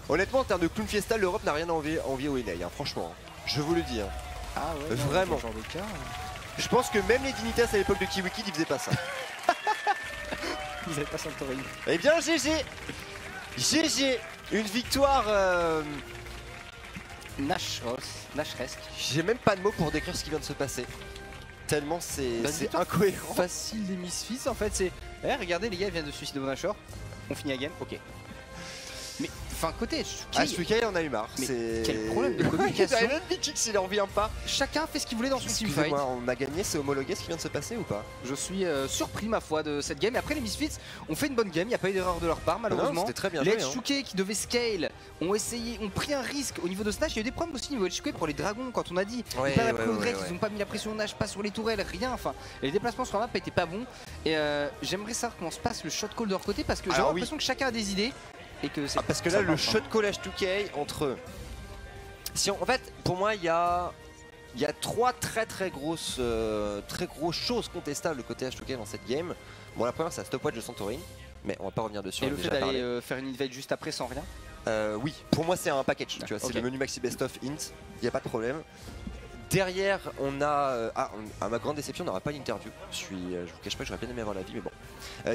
Honnêtement, en termes de Clown Fiesta, l'Europe n'a rien à envier au NA, hein, franchement. Je vous le dis. Hein. Ah ouais, vraiment. Genre de cas, je pense que même les Dignitas à l'époque de KiwiKid, ils faisaient pas ça. Ils avaient pas Santorin. Eh bien, GG. GG. Une victoire Nashresque. J'ai même pas de mots pour décrire ce qui vient de se passer. Tellement c'est incohérent. Facile des Misfits en fait, c'est... regardez les gars, ils viennent de se suicider au Nashor. On finit la game, ok. Mais enfin côté H2K on a eu marre. Mais quel problème de communication. Diamond Phoenix, il en revient pas. Chacun fait ce qu'il voulait dans son teamfight. Excusez-moi, on a gagné, c'est homologué ce qui vient de se passer ou pas? Je suis surpris ma foi de cette game. Et après les Misfits ont fait une bonne game, il n'y a pas eu d'erreur de leur part malheureusement. C'était très bien les joué, H2K qui devaient scale ont pris un risque au niveau de Snash. Il y a eu des problèmes aussi au niveau de H2K pour les dragons quand on a dit. Pas la ils n'ont pas mis la pression au Nash, pas sur les tourelles, rien. Enfin, les déplacements sur la map étaient pas bons. Et j'aimerais savoir comment se passe le shot call de leur côté parce que j'ai l'impression que chacun a des idées. Et que parce que là le shot call H2K entre... En fait pour moi il y a 3 très grosses choses contestables côté H2K dans cette game. Bon, la première c'est la stopwatch de Santorin, mais on va pas revenir dessus. Et le fait d'aller faire une invade juste après sans rien. Oui, pour moi c'est un package, tu vois, c'est le menu maxi best of int, il n'y a pas de problème. Derrière, on a, à ma grande déception, on n'aura pas d'interview. Je vous cache pas que j'aurais bien aimé avoir la vie, mais bon.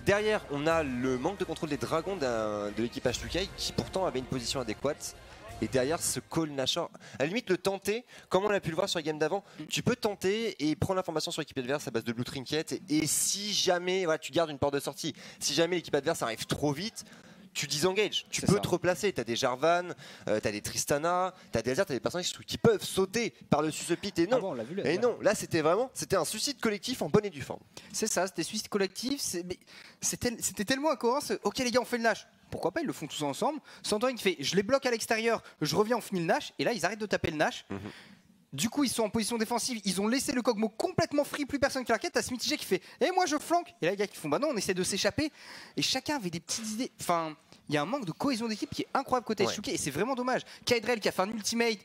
Derrière, on a le manque de contrôle des dragons de l'équipe H2K qui pourtant avait une position adéquate. Et derrière ce call Nashor, à la limite le tenter, comme on a pu le voir sur les games d'avant, tu peux tenter et prendre l'information sur l'équipe adverse à base de blue trinket. Et si jamais tu gardes une porte de sortie, si jamais l'équipe adverse arrive trop vite, tu disengage, tu peux te replacer, tu as des Jarvan, tu as des Tristana, tu as des Azir, tu as des personnages qui peuvent sauter par-dessus ce pit et non. On l'a vu, et non, là c'était un suicide collectif en bonne et due forme. C'est ça, c'était suicide collectif, c'était tellement incohérent, ok les gars on fait le Nash. Pourquoi pas, ils le font tous ensemble. Santorin qui fait je les bloque à l'extérieur, je reviens, on finit le Nash, et là ils arrêtent de taper le Nash. Du coup, ils sont en position défensive, ils ont laissé le Kog'Maw complètement free, plus personne qui l'arrête. T'as Smithy J qui fait et moi je flanque. Et là, les gars qui font bah non, on essaie de s'échapper. Et chacun avait des petites idées. Enfin, il y a un manque de cohésion d'équipe qui est incroyable côté H2K et c'est vraiment dommage. Kaedrel qui a fait un ultimate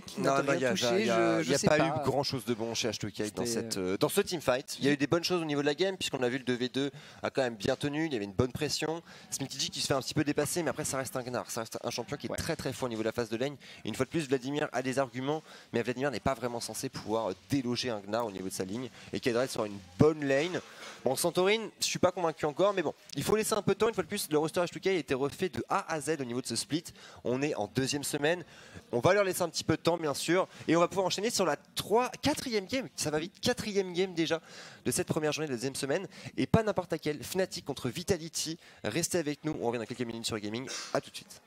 qui n'a rien touché. Il n'y a pas eu grand chose de bon chez H2K dans ce teamfight. Il y a eu des bonnes choses au niveau de la game, puisqu'on a vu le 2v2 a quand même bien tenu, il y avait une bonne pression. Smithy J qui se fait un petit peu dépasser, mais après ça reste un Gnar, ça reste un champion qui est très fort au niveau de la phase de lane. Et une fois de plus, Vladimir a des arguments, mais Vladimir n'est pas vraiment censé pouvoir déloger un Gnar au niveau de sa ligne. Et Kaedrel sera une bonne lane. Bon, Santorin, je suis pas convaincu encore, mais bon, il faut laisser un peu de temps. Une fois de plus, le roster H2K a été refait de A à Z au niveau de ce split. On est en 2e semaine. On va leur laisser un petit peu de temps, bien sûr, et on va pouvoir enchaîner sur la 4e game. Ça va vite, 4e game déjà de cette première journée de la 2e semaine, et pas n'importe laquelle. Fnatic contre Vitality. Restez avec nous, on revient dans quelques minutes sur le gaming. À tout de suite.